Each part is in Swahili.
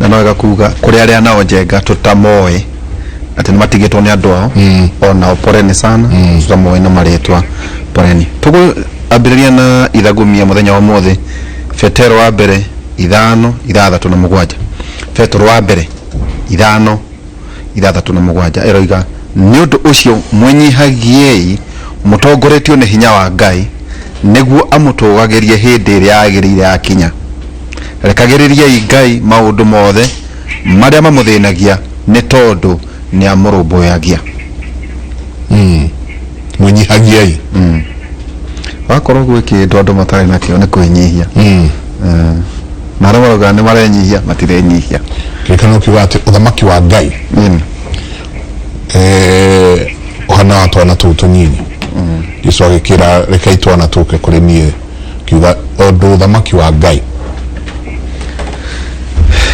na no gakuga kuri aria nao njenga tutamoe ati matigitwo ni andu ao ona poreni sana tutamoe na maretwa poreni tugo ambiriria na ithagumia muthenya wa mothe fetero wa mbere 5-6 fetero wa mbere 5-6 eroiga ni undu ucio mwenyihagiei mutongoretio ni hinya wa Ngai niguo amutugagirie hindi iria agirire akinya rekagiririe Ngai maundu mothe maria mamuthinagia ni tondu ni amurumbuyagia mwenyihagiei wakorwo gwikindu andu matari nakio ni kwinyihia maramoga ni marenyihia matirenyihia kikano kiwate uthamaki wa Ngai ohana atwana tutu nyinyi iswage kira rekaitwana tuke kuri nie kiuga ondu uthamaki wa Ngai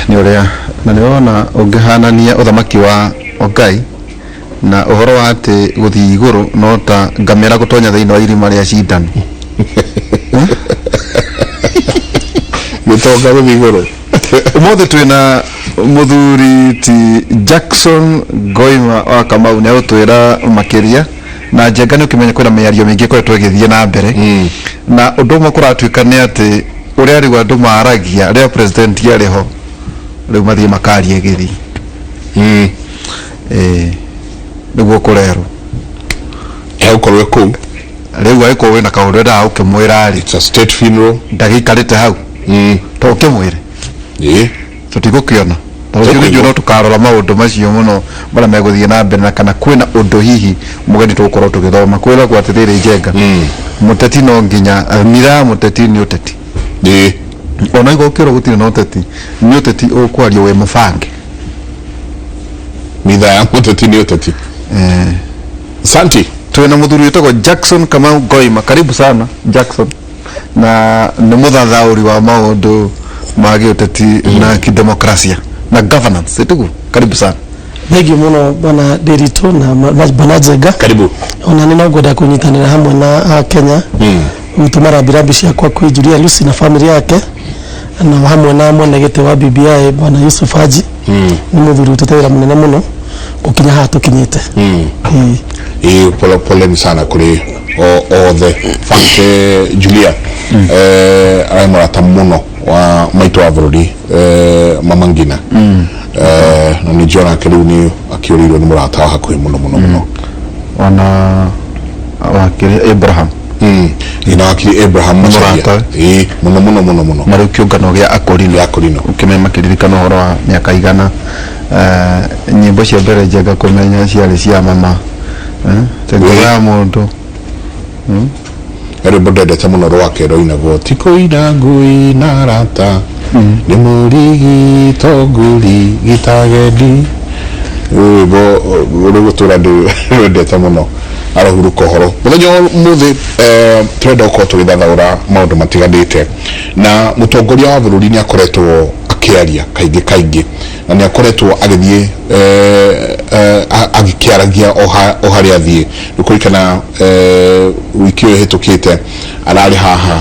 ni uria na niona ungihanania uthamaki wa Ngai na uhoro wa ati guthii iguru no ta ngamera gutonya thiini wa irima ria cindano gutonga guthii iguru mothe twina muthuri ti Jackson Ngoima wa Kamau ne utwira makiria na njenga ni ukimenya kwina miario mingi koretwo igithie na mbere na undu umwe kuratuika ni ati uria riu andu maragia ria president ariho riu mathie makaria igithi niguo kurero ukorwe kuu riu aiko wina kaundu nda ukimwira ari it's a state funeral ndagikarite hau to ukimwire tutigukiona tawugirio no tukarora maundu macio muno bara meguthie na mbere na kana kwina undu hihi mugeni tukorwo tugithoma kwira gwatirire njenga muteti no nginya mira muteti ni uteti ona igo kiro gutire no uteti ni uteti ukwario we mufange mitha ya muteti ni uteti santi twina muthuri witagwo Jackson Kamau Ngoima karibu sana Jackson na ni mũthathaũri wa maundu ma giuteti na kidemokrasia na governance etugu karibu sana Thank you muno bana Derito na bana Njenga karibu ona ni no ngoda kunyitanira hamwe na Kenya mtumara birabi cia kwa kwijuria Lucy na familia yake na hamwe na mwanegete wa BBI bana Yusuf Haji ni muthuri utetera munene muno gukinya hatu kinyite pole sana kuri othe family Julia aimorata muno wa maitu wa bururi mama ngina na ni jona kariu ni akiurirwo ni murata wa hakuhi muno ona wakiri Abraham ina wakiri Abraham murata muno mari kiungano gia akorino ukimema kiririkano horo wa miaka igana nyimbo cia mbere njenga kumenya ciari cia mama tegwa mundu ere bodede tamuno rwake roinagwo tikoina ngui na rata ni murigi toguri gitagedi bo rugutura de tamuno arahuru kohoro muthenya muthi twenda ko tugithathaũra maundu matiganite na mutongoria wa bururi ni akoretwo akiaria kaingi na ni akoretwo agithie agikiaragia o hari athie nukurikana wiki hitukite arari haha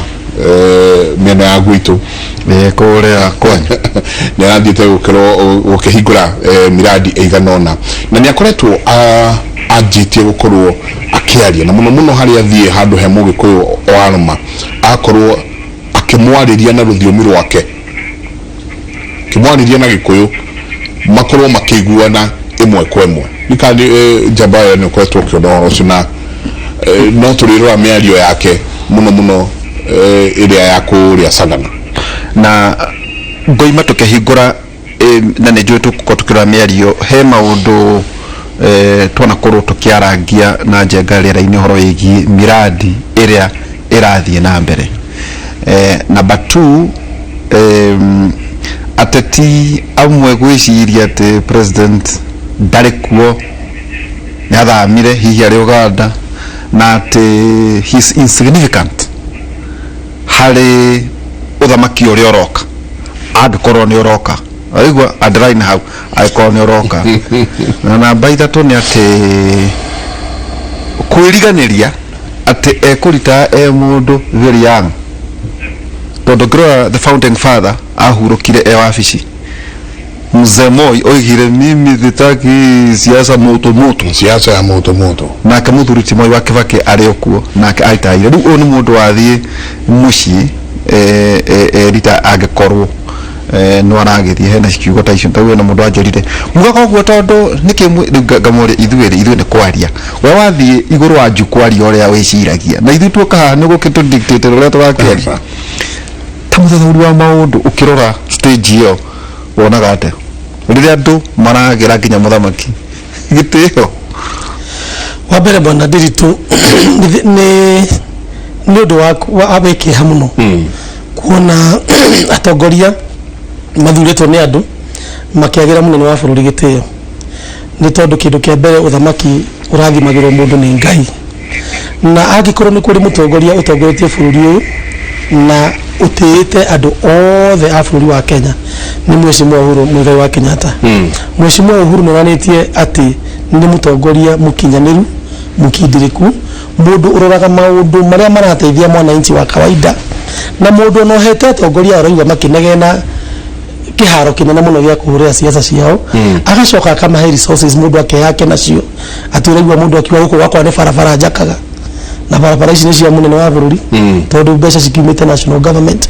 mena ya gwitu kuria kwanya ni arathiite gukihingura miradi eiganona na ni akoretwo ajitie gukorwo akiaria na muno hari athie handu he mugikuyu oaruma akorwo akimwariria na ruthiomi rwake kimwariria na gikuyu makorwo makiguana imwe kwa imwe nikandi jabaya ni kwetwo kiono rosina no turirwa miario yake muno iria yakuria Sagana na Ngoima tukihingura na ne jwetu kutukira miario he maundu twana korwo tukiarangia na njenga rĩera-inĩ horo wĩgiĩ miradi iria irathie na mbere number 2 ateti amwe gwiciria ati president darikuo ngathamire hihi ari Uganda na ati he's insignificant hari uthamaki uria uroka angikorwo ni uroka aigua underline hau aikorwo ni uroka na namba 3 ni ati kwiriganiria ati ekurita mundu very young tondu the founding father ahurukire wabici Mzee Moi oigire mimi sitaki siasa moto siasa ya moto nake muthuri ti Moi wa Kibaki ari okuo nake aitaire riu oni mundu wathie mucii rita agikorwo no aragithie hena ciugo ta icio tawe na mundu ajorire muga koguo tondu niki ngamore ithuĩ ni kwaria we wathie iguru wa njukwaria uria wiciragia na ithuĩ tuoka ni gukitu dictator uria turakiaria ta mũthathaũri wa maundu ukirora stage iyo wonaga ate riria andu maragira nginya muthamaki gitio wa mbere bwana Ndiritu ni undu wa abekiha muno kuona atongoria mathuritwo ni andu makiagira munene wa bururi gitio ni tondu kindu kia mbere uthamaki urathimagirwo mundu ni Ngai na agikorwo ni kuri mutongoria utongoretie bururi uyu na utiite andu othe a bururi wa Kenya ni Mheshimiwa Uhuru Muigai wa Kenyatta. Mheshimiwa Uhuru nonanitie ati ni mutongoria mukinyaniru mukindiriku mundu uroraga maundu maria marateithia mwananchi wa kawaida na mundu no hete tongoria arauga makinegena kiharo kinene muno gya kuhuria siasa ciao agacoka akamahe resources mundu akeyake nacio aturaigwa mundu akiwa guku wakwa ni barabara njakaga na barabara ici ni cia munene wa bururi tondu mbeca cikiumite national government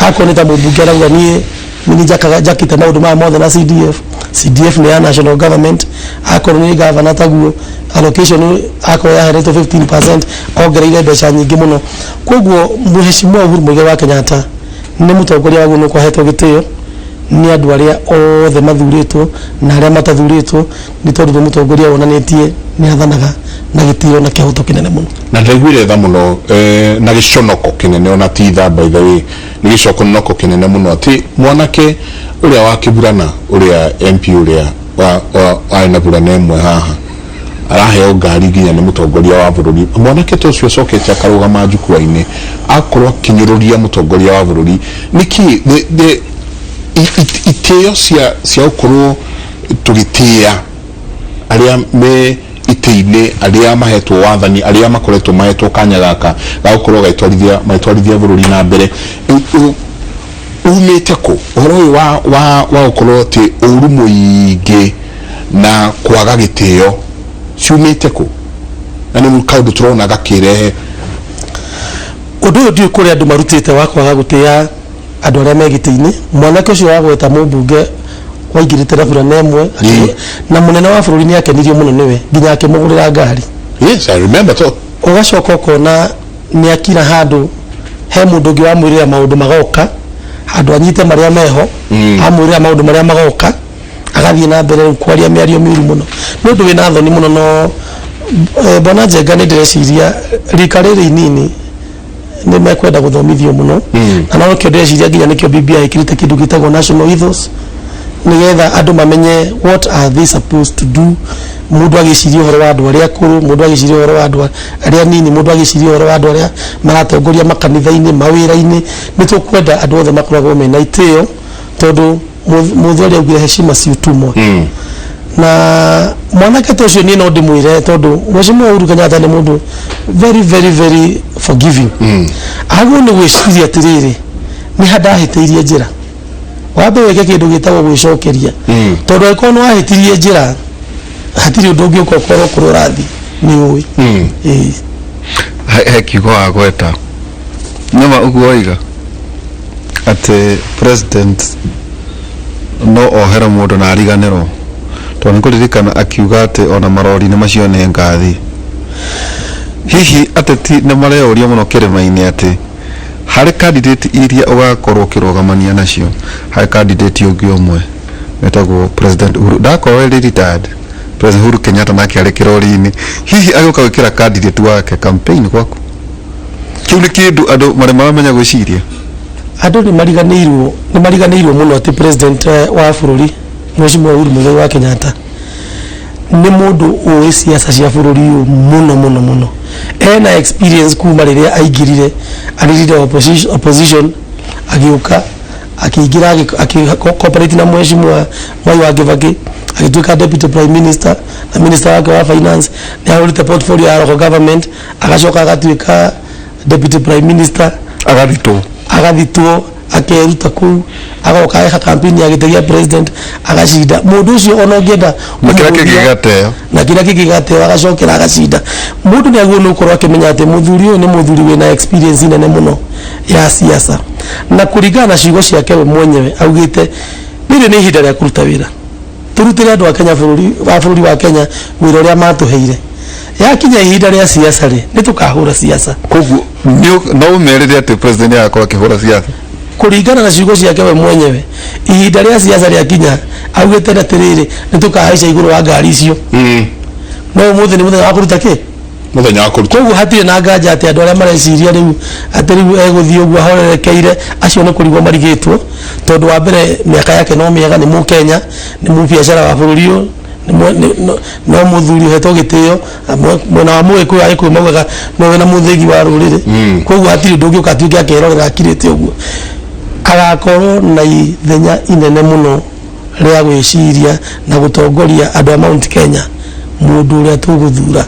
akoneta mubunge arauga nie mini jakite maundu ma mothe na CDF ni ya national government akorwo ni governor taguo allocation akorwo yaheretwo 15% ongereire mbeca nyingi muno koguo Mheshimiwa Uhuru Muigai wa Kenyatta ni mutongoria wa guno kwahetwo gitio ni andu aria othe mathuritwo na aria matathuritwo ni tondu mutongoria wonanitie ni athanaga na gitio na kihoto kinene muno na ndaiguire tha muno na giconoko kinene ona titha by the way ni giconoko kinene muno ati mwanake uria wa kiburana uria MP uria wa na burana emwe haha araheo ngari nginya ni mutongoria wa bururi mwanake to cio cokete akarugama njukua-ini akorwo kinyiruria mutongoria wa bururi niki iteo cia ukorwo tugitia aria me iteine aria mahetwo wathani aria makoretwo mahetwo kanya gaka gagukorwo gaitwarithia bururi na mbere umite ku uhoro wa ukorwo ti uru muingi na kwaga gitio ciumite ku na ni kaundu turona gakirehe undu uyu ndi kuri andu marutite wa kwaga gutia andu aria megitini mwanake ucio wa gweta mubunge waingirite na burana emwe na munene wa bururi ni akenirio muno niwe nginya akimugurira ngari. Yes, I remember so ugacoka ukona ni akira handu he mundu ngi wa mwirira maundu magoka handu anyite maria meho amwirira maundu maria magoka agathie na mbere kwaria miario miuru muno ni undu wina thoni muno no bona Njenga ni ndireciria rika riri inini ni mekwenda guthomithio muno na no kio ndireciria nginya nikio BBI ikirite kindu gitagwo national ethos nigetha andu mamenye what are they supposed to do mundu agiciria uhoro wa andu aria akuru mundu agiciria uhoro wa andu aria nini mundu agiciria uhoro wa andu aria maratongoria makanitha-ini mawira-ini ni tukwenda andu othe makoragwo mena itio tondu muthori augire heshima si utumwa na mwanake ta ucio ni no ndimwire tondu Mheshimiwa Uhuru Kenyatta ni mundu very very very forgiving agwo ni gwiciria atiriri ni handahitiirie njira wabe weke kindu gitagwo gwicokeria tondu eko no ahitirie njira hatiri undu ungi ukorwo kururathi ni uwi he kiugo wa gweta nyama uguo oiga ati president no ohera mundu na ariganirwo tondu kuririkana akiuga ati ona marori ni macio ne ngathi hihi ateti ni mareuria muno kirima-ini ati hari candidate iria ugakorwo kirogamania nacio hari candidate ungi umwe metagwo president Uhuru ndakorwo retired president Uhuru Kenyatta nake ari kirori-ini hihi agoka gwikira candidate wake campaign gwaku kiu ni kindu andu maramenya gwiciria andu ni mariganirwo muno ati president wa bururi Mheshimiwa Uhuru Muigai wa Kenyatta ni mundu uwi siasa cia bururi muno ena experience kuma riria aingirire aririre opposition agiuka akiingira cooperate na Mheshimiwa Mwai wa Kibaki agituika deputy prime minister na minister wake wa finance ni ahurite portfolio ya local government agacoka agatuika deputy prime minister agathitwo akeruta kuu agoka eka campaign ya gĩtĩ gĩa president agacinda mũndũ ũcio ona ũngĩenda na kĩrĩa kĩngĩgateo agacokera agacinda mũndũ nĩ aguo nũkorwo akĩmenya atĩ mũthuri ũyũ nĩ mũthuri wĩna experience nene mũno ya siasa na kũringana na ciugo ciake we mwenyewe augĩte rĩrĩ nĩ ihinda rĩa kũruta wĩra turutire andũ a Kenya bũrũri wa Kenya wĩra ũrĩa matũheire yakinya ihinda rĩa siasa rĩ nĩ tũkahũra siasa koguo no ũmerĩre atĩ president agakorwo akĩhũra siasa kũringana na ciugo ciake we mwenyewe ihinda rĩa siasa rĩa kinya augĩte atĩrĩrĩ nĩ tũkahaica igũrũ wa ngari icio no mũthĩ nĩ mũthenya wa kũruta kĩ mũthenya wa kũruta koguo hatirĩ na nganja atĩ andũ arĩa mareciria rĩu atĩ rĩu egũthiĩ ũguo ahorerekeire acio nĩ kũrigwo marigĩtwo tondũ wa mbere mĩaka yake no mĩega nĩ Mũkenya nĩ mũbiacara wa bũrũri ũyũ no mũthuri uhetwo gĩtĩo mwena wa Mũgĩkũyũ agĩkũyũ maugaga no na mũthĩgi wa rũrĩrĩ koguo hatirĩ ndũngĩũka atuĩke akerorera akirĩte ũguo agakorwo na ithenya inene mũno rĩa gwĩciria na gũtongoria andũ a Mount Kenya mũndũ ũrĩa tũgũthura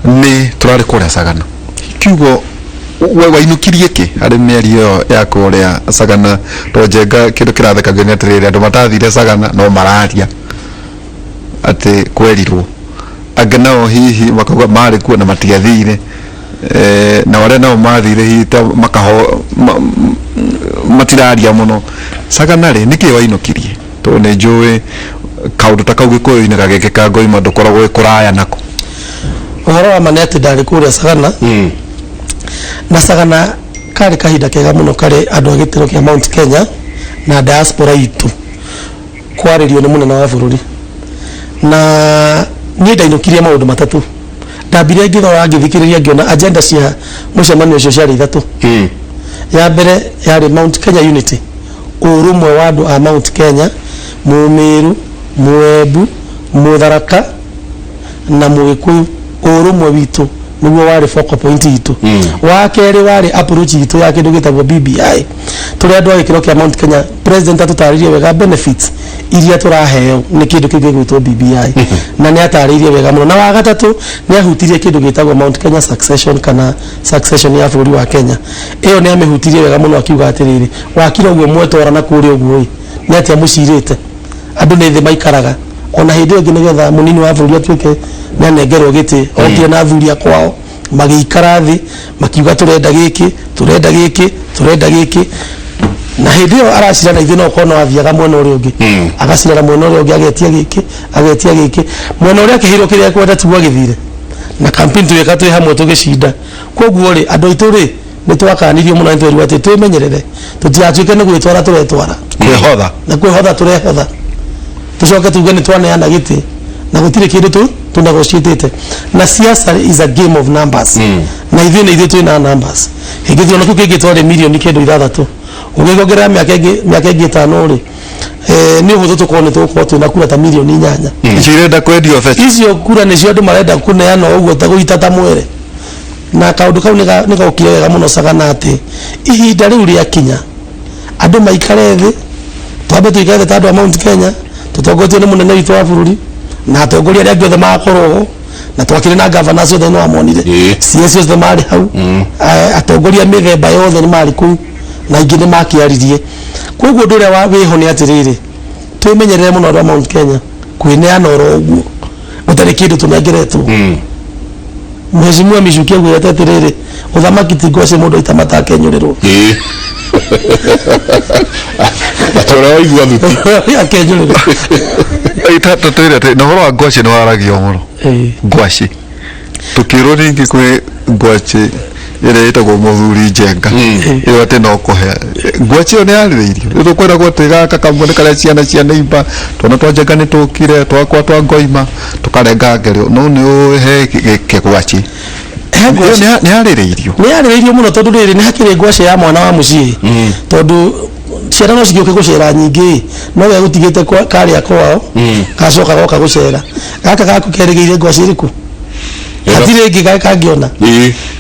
nĩ tũrarĩ kũrĩa Sagana kiugo we wainukirie kĩ harĩ mĩario ya kũrĩa Sagana Njenga kĩndũ kĩrathekagio nĩ atĩrĩrĩ andũ matathire Sagana no mararia atĩ kwerirwo angĩ nao hihi makauga marĩ kuo na matiathire na wale nao mathire hihi makaho matiraria mũno Sagana rĩ nĩkĩ wainukirie to nĩ njũĩ kaũndũ ta kau gĩkũyũ-inĩ gagĩkĩka Ngoima ndũkoragwo kũraya nako ũhoro wa maneti ndarĩ kũrĩa Sagana na Sagana karĩ kahinda kega mũno karĩ andũ a gĩtĩro kĩa Mount Kenya na diaspora itu kwarĩrio nĩ mũnene wa bũrũri na niĩ ndainukirie maũndũ matatũ ndambire ngĩthora ngĩthikĩrĩria ngĩona agenda cia mũcemanio ũcio ciarĩ ithatũ ya mbere yarĩ Mount Kenya unity ũrũmwe wa andũ a Mount Kenya Mũmĩrũ Mũembu Mũtharaka na Mũgĩkũyũ ũrũmwe witũ nĩguo warĩ focal point itu wa kerĩ warĩ approach itu ya kĩndũ gĩtagwo BBI tũrĩa andũ a gĩkĩro kĩa Mount Kenya president atũtarĩirie wega benefits iria tũraheo nĩ kĩndũ kĩu gĩgwĩtwo BBI na nĩ atarĩirie wega mũno na wa gatatũ nĩ ahutirie kĩndũ gĩtagwo Mount Kenya succession kana succession ya bũrũri wa Kenya ĩyo nĩ amĩhutirie wega mũno akiuga atĩrĩrĩ wakira ũguo mwetwara na kũrĩa ũguo nĩ atĩa mũcirĩte andũ nĩ thĩ maikaraga ona hĩndĩ ĩngĩ nĩgetha mũnini wa bũrũri atuĩke nĩ anengerwo gĩtĩ okire na athuri akwao magĩikara thĩ makiuga tũrenda gĩkĩ na hĩndĩ ĩyo aracira na ithuĩ no korwo no athiaga mwena ũrĩa ũngĩ agacirana mwena ũrĩa ũngĩ agetia gĩkĩ mwena ũrĩa akĩhĩrwo kĩrĩa ekwenda tu agĩthire na campaign twĩka twĩ hamwe tũgĩcinda koguo rĩ andũ aitũ rĩ nĩ twakanirio mũno nĩ twerirwo atĩ twĩmenyerere tũtigatuĩke nĩ gwĩtwara tũretwara kwĩhotha tũrehotha tucoke tuge nĩ twaneana gĩtĩ na gũtirĩ kĩndũ tunegotiatĩte na siasa is a game of numbers na ithuĩ twĩna numbers hĩngĩ ona kĩu kĩngĩ twarĩ mirioni kĩndũ ithathatũ ũgĩgongerera mĩaka ĩngĩ ĩtano rĩ nĩ ũhũthũ tũkorwo nĩ tũgũkorwo twĩna kura ta mirioni 8 icio irenda kwendio feti icio kura nĩcio andũ marenda kũneana ũguo ta gũita ta mwere na kaũndũ kau nĩ gaũkire wega mũno Sagana atĩ ihinda rĩu rĩakinya andũ maikare thĩ twambe tũikare thĩ ta andũ a Mount Kenya tũtongotio nĩ mũnene witũ wa bũrũri na atongoria arĩa angĩ othe magakorwo na twakĩrĩ na gavana ciothe no amonire CS ciothe marĩ hau atongoria mĩthemba yothe nĩ marĩ kũu na ingĩ nĩ makĩaririe koguo ũndũ ũrĩa wĩho nĩ atĩrĩrĩ twĩmenyerere mũno andũ a Mount Kenya kwĩneana oro ũguo gũtarĩ kĩndũ tũnengeretwo Mheshimiwa Michuki augĩte atĩrĩrĩ ũthamaki ti ngwacĩ mũndũ aita matakenyũrĩrwo atũra waigua thuti akenyũrĩrwo itatũtĩre na ũhoro wa ngwacĩ nĩ waragio mũno ngwacĩ tũkĩrwo ningĩ kwĩ ngwacĩ ĩrĩa ĩtagwo mũthuri Njenga ĩyo atĩ no kũhe ngwacĩ ĩyo nĩ yarĩrĩirio nĩ tũkwĩragwo atĩ gaka kamwe nĩ karĩa ciana imba twana twa Njenga nĩ tũkire twakwa twa Ngoima tũkarenga ngerio no nĩ ũhe kĩgwacĩ nĩ yarĩrĩirio mũno tondũ rĩrĩ nĩ hakĩrĩ ngwacĩ ya mwana wa mũciĩ tondũ ciana no cigĩũke gũcera nyingĩ no we gũtigĩte karĩa kwao gacoka goka gũcera gaka gaku kerĩgĩire ngwacĩ ĩrĩkũ hatirĩ ĩngĩ kangĩona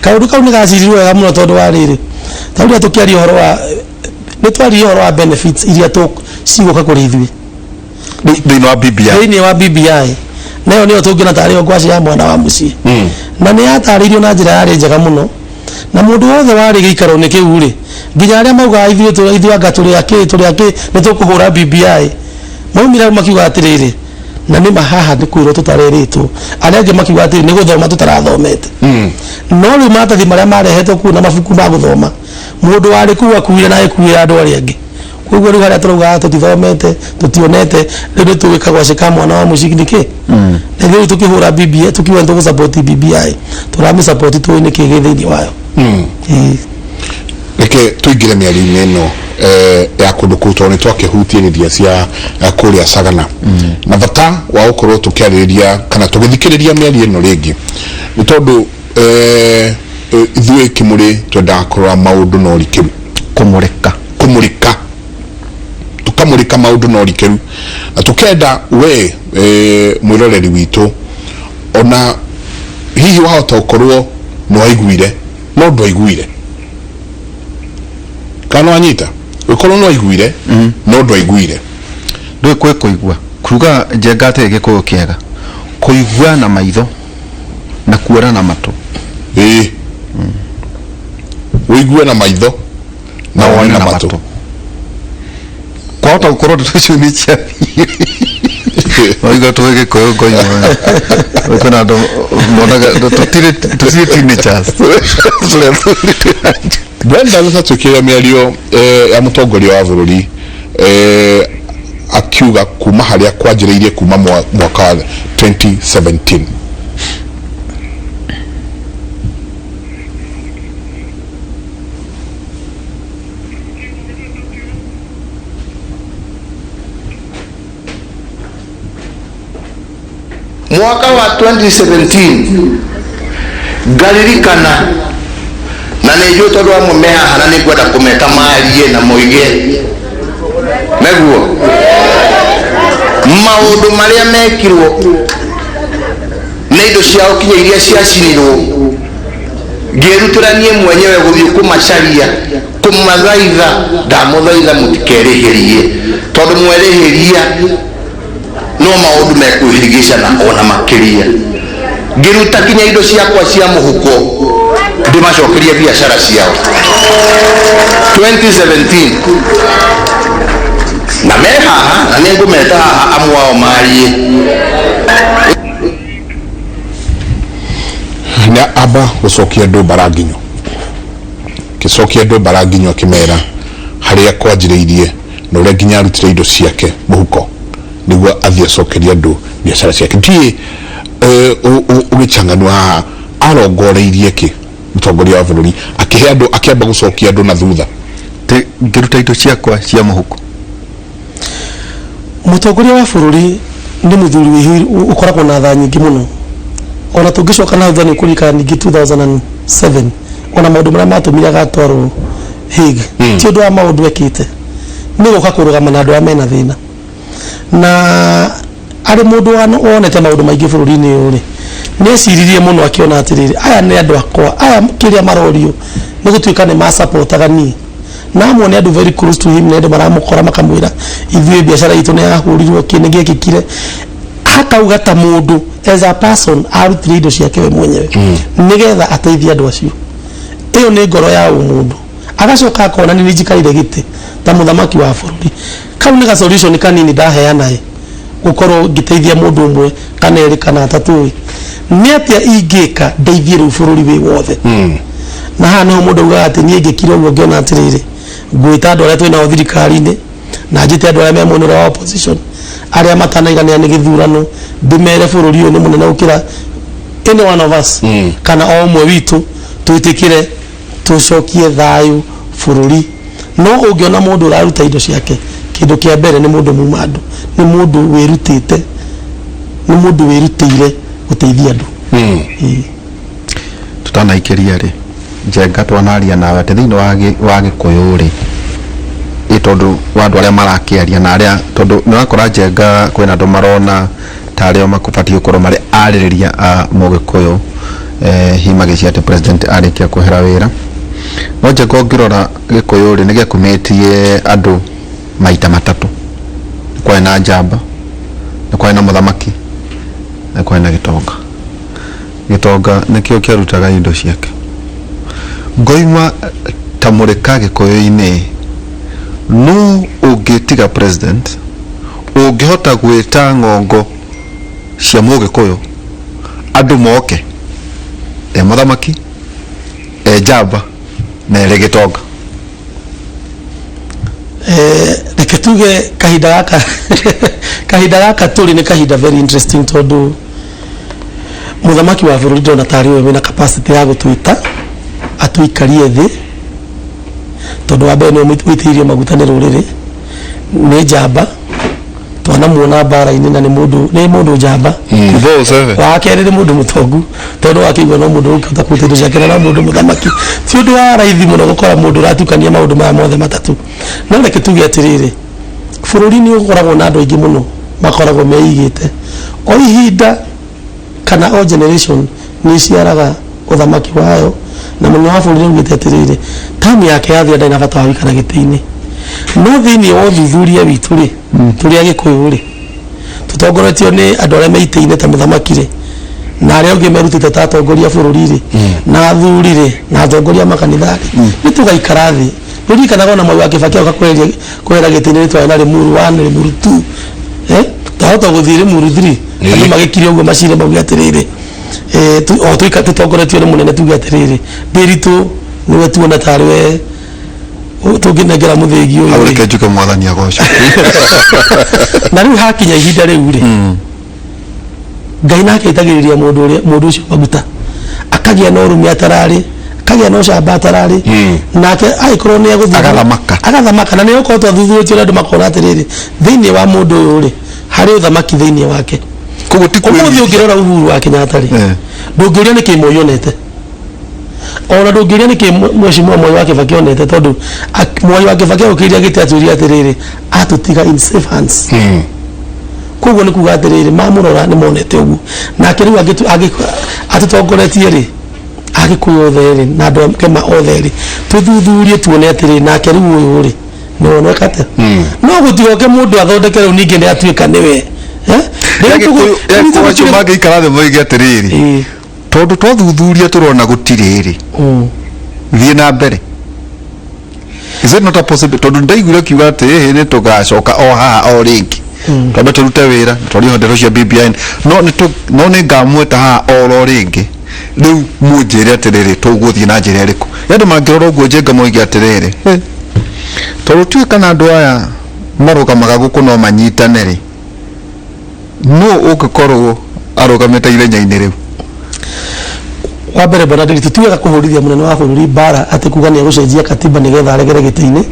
kaũndũ kau nĩ gacirirwo wega mũno tondũ wa rĩrĩ tondũ tũkĩaria ũhoro wa nĩ twaririe ũhoro wa benefits iria cigũka kũrĩ ithuĩ thĩinĩ wa BBI nayo nĩyo tũngĩona tarĩ ngwacĩ ya mwana wa mũciĩ na nĩ yatarĩirio na njĩra yarĩ njega mũno na mũndũ wothe warĩ gĩikaro-inĩ kĩu rĩ nginya aria mauga ithuĩ anga tũrĩ akĩ nĩ tũkũhũra BBI maumira makiuga atiriri na nĩ mahaha nĩ kwĩrwo tũtarerĩtwo arĩa angĩ makiuga atĩrĩ nĩ gũthoma tũtarathomete no rĩu maratathi marĩa marehetwo kuo na mabuku ma gũthoma mũndũ warĩ kuo akuire na ekuira andũ arĩa angĩ koguo rĩu harĩa tũrauga tũtithomete tũtionete rĩu nĩ tũgĩka gwacĩka mwana wa mũciki nĩkĩ na rĩu tũkĩhũra BBI tũkiuga nĩ tũgũsupport BBI tũramĩsupport tũĩ nĩkĩ gĩ thĩinĩ wayo reke tũingĩre mĩario-inĩ ĩno ya kũndũ kũu tondũ nĩ twakĩhutĩrĩria cia kũrĩa Sagana na bata wa gũkorwo tũkĩarĩrĩria kana tũgĩthikĩrĩria mĩario ĩno rĩngĩ nĩ tondũ ithuĩ Kimũrĩ twendaga kũrora maũndũ na ũrikĩru kũmũrĩka tukamũrĩka maũndũ na ũrikĩru na tũkenda we mwĩroreri witũ ona hihi wahota gũkorwo nĩ waiguire no ndwaiguire kana wanyita ukorwo no aiguire no ndwaiguire ndwe kũigua kuga njenga atĩ gĩkũyũ kĩega kũigua na maitho na kuona na matũ uigue na maitho na wone na matũ kwahota gũkorwo tũcio nĩ ciathire oiga tũge gĩkũyũ Ngoima kwĩna andũ monaga tũtirĩ teenagers Brenda nĩ tũkĩrĩa mĩario ya mũtongoria wa bũrũri akiuga kuma harĩa kwanjĩrĩirie kuma mwaka wa 2017 mwaka wa 2017 ngaririkana na nĩjũĩ tondũ amwe me haha na nĩngwenda kũmeta marie na moige naguo maũndũ marĩa mekirwo nĩ indo ciao kinya iria ciacinirwo ngĩrutĩra niĩ mwenyewe gũthiĩ kũmacaria kũmathaitha ndamũthaitha mũtikerĩhĩrie tondũ mwerĩhĩria no maũndũ mekwĩhĩrĩgĩcana ona makĩria ngĩruta kinya indo ciakwa cia mũhuko ndĩmacokerie biacara ciao 2017 na me haha na nĩngũmeta haha amwe ao marie na aba gũcokia andũ Baranginyo gĩcokia andũ Baranginyo akĩmera harĩa kwanjĩrĩirie na ũrĩa nginya arutire indo ciake mũhuko nĩguo athiĩ acokerie andũ biacara ciake ndiĩ ũgĩchanganwa haha arongoreirie kĩ mũtongoria wa bũrũri akĩhe andũ akĩamba gũcokia andũ na thutha ngĩruta indo ciakwa cia mũhuko mũtongoria wa bũrũri nĩ mũthuri ũkoragwo na tha nyingĩ mũno ona tũngĩcoka na thutha nĩ kũrika ningĩ 2007 ona maũndũ marĩa matũmire agatwarwo Hague ti ũndũ wa maũndũ ekĩte nĩ gũka kũrũgama na andũ arĩa mena thĩna na arĩ mũndũ wonete maũndũ maingĩ bũrũri-inĩ ũyũ rĩ nĩeciririe mũno akĩona atĩrĩrĩ aya nĩ andũ akwa aya kĩrĩa marorio nĩ gũtuĩka nĩ masapotaga niĩ na amwe nĩ andũ very close to him nĩ andũ maramũkora makamwĩra ithuĩ biacara itũ nĩ yahũrirwo kĩ nĩ gĩkĩkire akauga ta mũndũ as a person arutire indo ciake we mwenyewe nĩgetha ateithie andũ acio ĩyo nĩ ngoro ya ũmũndũ agacoka akona nĩ njikarire gĩtĩ ta mũthamaki wa bũrũri kau nĩ ga solution kanini ndaheana gũkorwo ngĩteithia mũndũ ũmwe kana erĩ kana atatũ nĩ atĩa ingĩka ndeithie rĩu bũrũri wĩ wothe na haha nĩho mũndũ augaga atĩ niĩ ngĩkira ũguo ngĩona atĩrĩrĩ ngwĩta andũ arĩa twĩnao thirikari-inĩ na njĩte andũ arĩa me mwena wa opposition arĩa matanaiganĩra nĩ gĩthurano ndĩmere bũrũri ũyũ nĩ mũnene gũkĩra any one of us kana o ũmwe witũ twĩtĩkĩre tũcokie thayũ bũrũri no ũngĩona mũndũ ũraruta indo ciake kĩndũ kĩa mbere nĩ mũndũ mumandũ nĩ mũndũ wĩrutĩte nĩ mũndũ wĩrutĩire gũteithia andũ tutanaikĩria rĩ njenga twanaria nawe atĩ thĩinĩ wa gĩkũyũ rĩ tondũ wa andũ arĩa marakĩaria na arĩa tondũ nĩ wakora njenga kwĩna andũ marona ta arĩa makũbatiĩ gũkorwo marĩ arĩrĩria a mũgĩkũyũ himagĩcia atĩ president arĩkia kwehera wĩra no njenga ũngĩrora gĩkũyũ rĩ nĩ gĩakumĩtie andũ maita matatũ kwarĩ na njamba nĩ kwarĩ na mũthamaki nĩ kwarĩ na gĩtonga nĩkĩo kĩarutaga indo ciake Ngoima ta kamurika gikoyo-ini no ungitiga president ungihota gwita ngongo cia mugikuyu andu moke muthamaki njamba na eregitonga reke tuge kahinda gaka turi ni kahinda very interesting tondu muthamaki wa bururi ndona tari we wina capacity ya gutwita atuikarie thi tondu wa mbere ni witiirie maguta ni ruriri ni njamba twanamuona mbara-ini na ni mundu njamba wa keri ni mundu mutongu tondu wakigwa no mundu ukihota kuruta indo ciake na mundu muthamaki ti undu wa raithi muno gukora mundu uratukania maundu maya mothe matatu no reke tuge atiriri bururi ni ukoragwo na andu aingi muno makoragwo meigite o ihinda kana o generation ni ciaraga uthamaki wayo na mundu wa bururi ugite atiriri tamu yake yathia ndai na bata wa wikara giti-ini no thiini wa thuthuria witu ri turi agikuyu ri tutongoretio ni andu aria meite-ine ta muthamaki ri na aria ungi merutite ta atongoria bururi ri na athuri ri na atongoria makanitha ri ni tugaikara thi ririkanaga ona Mwai wa Kibaki kwera giti-ini ritwayo na Limuru 1 Limuru 2 tahota guthii Limuru 3 andu magikire uguo macire mauge atiriri tutongoretio ni munene tuge atiriri Ndiritu niwe tuona tariwe tuginegera muthigi uyu aureke njuke mwathani agoco na riu hakinya ihinda riu ri Ngai nake itagiriria mundu ucio maguta akagia no rumi atarari akagia no camba atarari nake aikorwo ni aguthii agathamaka na ni uko twathuthurĩtio andu makona atiriri thiini wa mundu uyu ri hari uthamaki thiini wake koguo ti kwĩrira umuthi ungirora Uhuru wa Kenyatta ri ndungiuria niki muonete ona ndungiuria niki mheshimiwa Mwai wa Kibaki onete tondu Mwai wa Kibaki ukiria giti aturia atiriri atutiga in safe hands koguo ni kuga atiriri mamurora ni monete uguo nake riu atutongoretie ri agikuyu othe ri na andu kema othe ri tuthuthurie tuone atiriri nake riu uyu ri ni wonekate no gutioke mundu athondeke riu ningi ni atuika niwe wacho magĩikara thĩ moige atiriri tondu twathuthuria turona gutiriri thiĩ na mbere. Is it not a possible tondu ndaiguire kiuga ati hihi ni tugacoka o haha o ringi twambe turute wira twari ndero cia BBI no ni ngamweta haha o ringi riu munjire atiriri tuguthii na njira iriku yandu mangirora uguo njenga moige atiriri tondu tuĩ kana andu aya marugamaga guku no manyitane ri no ugikorwo arugamite ithenya-ini riu wa mbere bwana Ndiritu tuyaga kuhurithia munene wa bururi bara ati kuga ni gucenjia katiba nigetha aregere giti-ini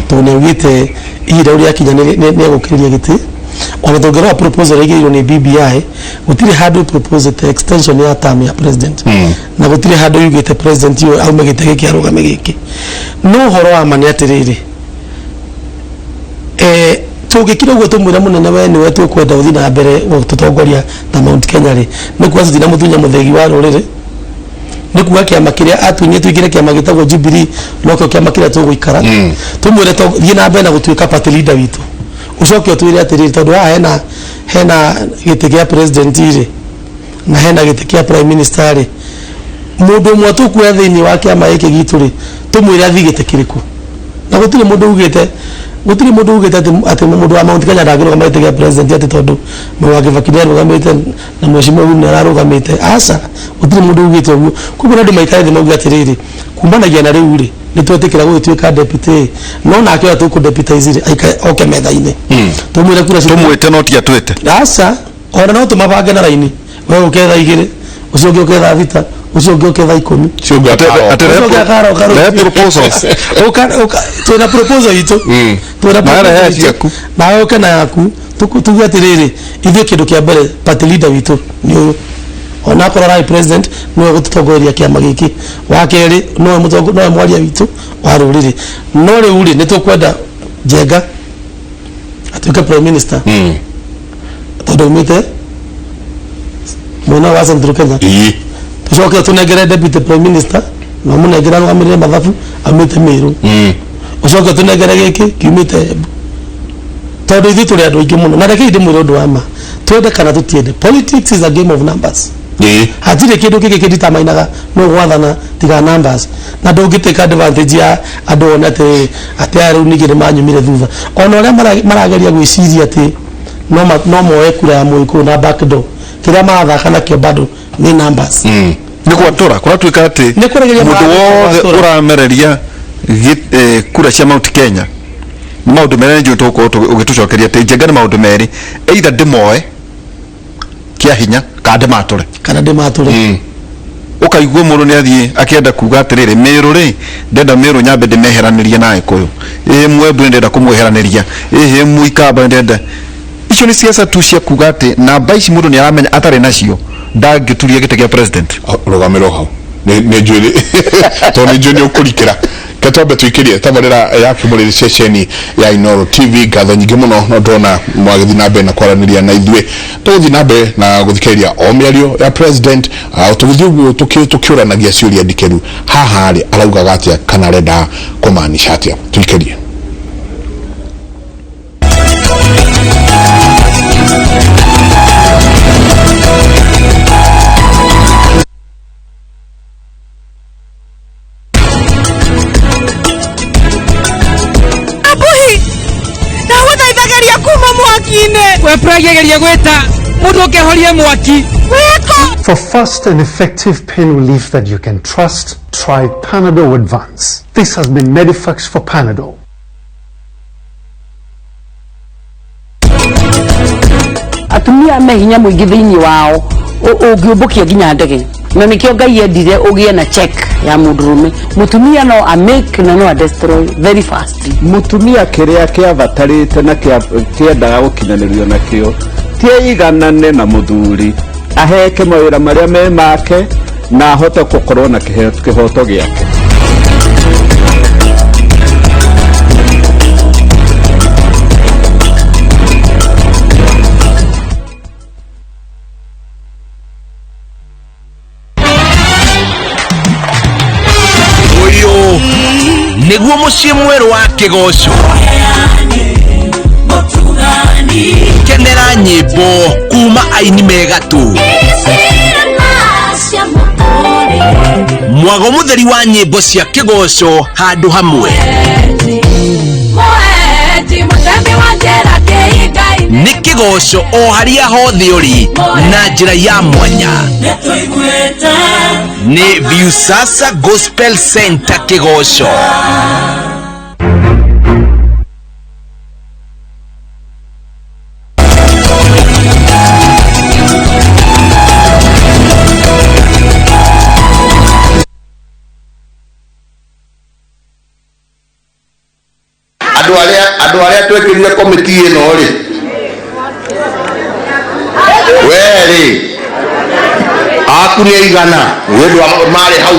tondu ni ugite ihinda uria akinya ni egukiriria giti ona tongera proposal igirwo ni BBI gutire handu proposed extension ya term ya president na gutire handu yugite president yo aume gite giki arugame giki no horo wa mani atiriri tugikira uguo tumwira munene we niwe tukwenda uthi na mbere tutongoria ta Mount Kenya ri ni kuwa tutina muthunya muthegi wa ruriri ni kuwa kiama kiria atunye twigire kiama gitagwo Jubilee nokyo kiama kiria tuguikara tumwire thie na mbere na gutuika party leader witu ucoke twire atiriri tondu hena giti kia president ri na hena giti kia prime minister ri mundu mwe tukuya thiini wa kiama giki gitu ri tumwire athi giti kiriku na gutire mundu ugite ati mundu wa Mount Kenya ndagirugamite kia president ati tondu Mwai wa Kibaki ndarugamite na mheshimiwa huyu ndarugamite asa gutire mundu ugite uguo kuko ndu maikare thi mauga atiriri kumanagia na riu ri nitwetikira gutwika deputy no nake atu ku deputize ri oke metha-ini tumwire kura tumwite no ti atwete asa ora no tumabange na raini we uketha igire ucio ungi uketha thita ucio ungi uketha 10 ate proposals tuna proposal itu tuna proposal yaku na oke na yaku tuge atiriri ithuĩ kĩndũ kĩa mbere party leader witũ nĩ ũyũ ona korora president no gututongoria kiama giki wa keri no mwaria witũ wa rũrĩrĩ no rĩu rĩ nĩ tũkwenda Njenga atuĩke prime minister tondũ umĩte mwena wa Central Kenya tucoke tunengere deputy prime minister na mũnengera rũgamĩrĩre mathabu amĩte Meru ucoke tunengere gĩkĩ kiumĩte tondu ithuĩ tũrĩ andũ aingĩ mũno na reke ndĩmwĩre ũndũ wa ma twende kana tũtiende politics is a game of numbers hatire kindu kiki kiditamainaga no gwathana tiga numbers na ndungiteka advantage ya andu onate ati ari unigire manyumire thutha ona ore marageria gwiciria ati no moe kura ya muiku na backdoor kira mathaka na kio bado ni numbers ni kwatura kuratuika ati mundu wothe uramereria kura cia Mount Kenya ni maundu mere nju ugitucokeria ati njenga ni maundu meri either ndimoe kia hinya kana ndemature ukaigua mundu ni athie akienda kuga atiriri miru ri ndenda miru nyambe ndimeheranirie nae kuyu mwembu ndenda kumweheraniria muikamba ndenda icio ni siasa tu cia kuga ati namba ici mundu ni aramenya atari nacio ndangituria gite kia president rugamiro hau ni njuri to ni njuri ukurikira katombe tuikirie tabarira ya kimuriri sesheni ya Inoro TV gatho nyingi muno no ndona mwagithi nambe na kwaraniria na ithwe tugithi nambe na guthikeria o miario ya president tugithi tukiuranagia ciuria ndikeru haha ari arauga gatia kana renda kumaanisha atia tuikirie For fast and effective pain relief that you can trust, try Panadol Advance. This has been Medifax for Panadol. Atumia mehinya muingi thiini wao ugiumbukia ginya ndege na nikio Ngai endire ugie na check ya mundurume mutumia no a make na no a destroy very fast mutumia kiria kia vatarite na kiendaga gukinanirio na kio tie iganane na muthuri aheke mawira maria me make na ahote gukorwo na kihoto giake niguo mucii mweru wa Kigoco kenera nyimbo kuma aini megatu mwago mutheri wa nyimbo cia Kigoco handu hamwe ni Kigoco o haria hothe uri na njira ya mwanya ni Viusasa Gospel Center Kigoco andu aria twekirire komiti ino ri weri aku ni igana wendu mari hau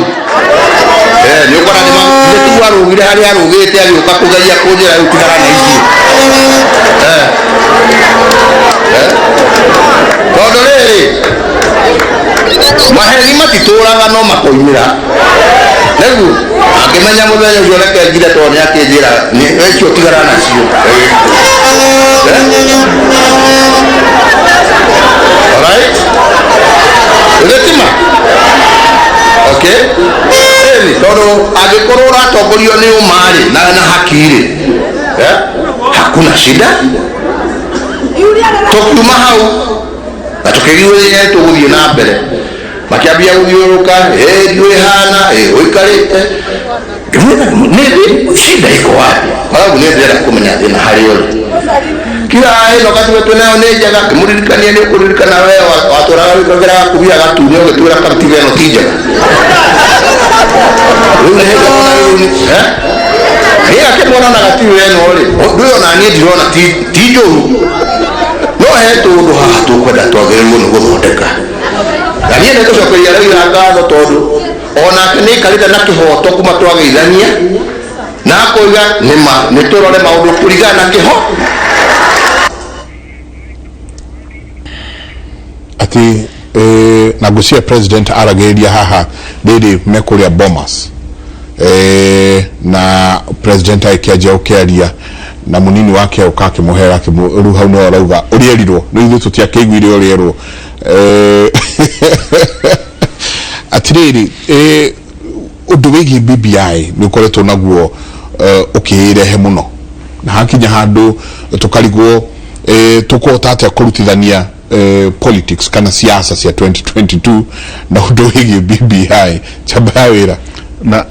ni ukora ni arugire hari arugite agioka kugeria kunjira utigara na ici tondu riri maheni matituraga no makoimira negu akimenya muthenya ucio reke njire to ni akinjira ni ecio tigara nacio alright ugetima okay tondu agikorwo ratongorio ni umari na hakiri hakuna shida tukiuma hau na tukigirire tuguthie na mbere makiambia guthiuruka ndiwe hana uikarite ni shida iko wapi sababu ni ndira kumenya thina hari uri kila ino katiwe tunao ni njaga kimuririkania ni kuririkana wewe waturaga wikagira kubia gatunyo gitwira kabitive no tijega ule hega ni akimona na gatiwe no uri ndio na ni ndirona tijoru no hetu ndo haha tukwenda twagirwo no guthondeka na niĩ nĩtũcokeria rĩu ngatho tondũ onake nĩ ikarĩte na kĩhoto kuma twageithania na koiga nĩ tũrore maũndũ kũringana na kĩho ati na gucia president aragĩria haha rĩrĩ mekuria Bomas na president aikiaja ukiaria na munini wake ukakimuhera kimu hau no arauga urierirwo no ithu tutiakiguire urierwo atiriri undu wigi BBI ni ukoretwo naguo ukirehe muno na hakinya handu tukarigwo tukota atia kurutithania politics kana siasa cia 2022 na undu wigi BBI chabawira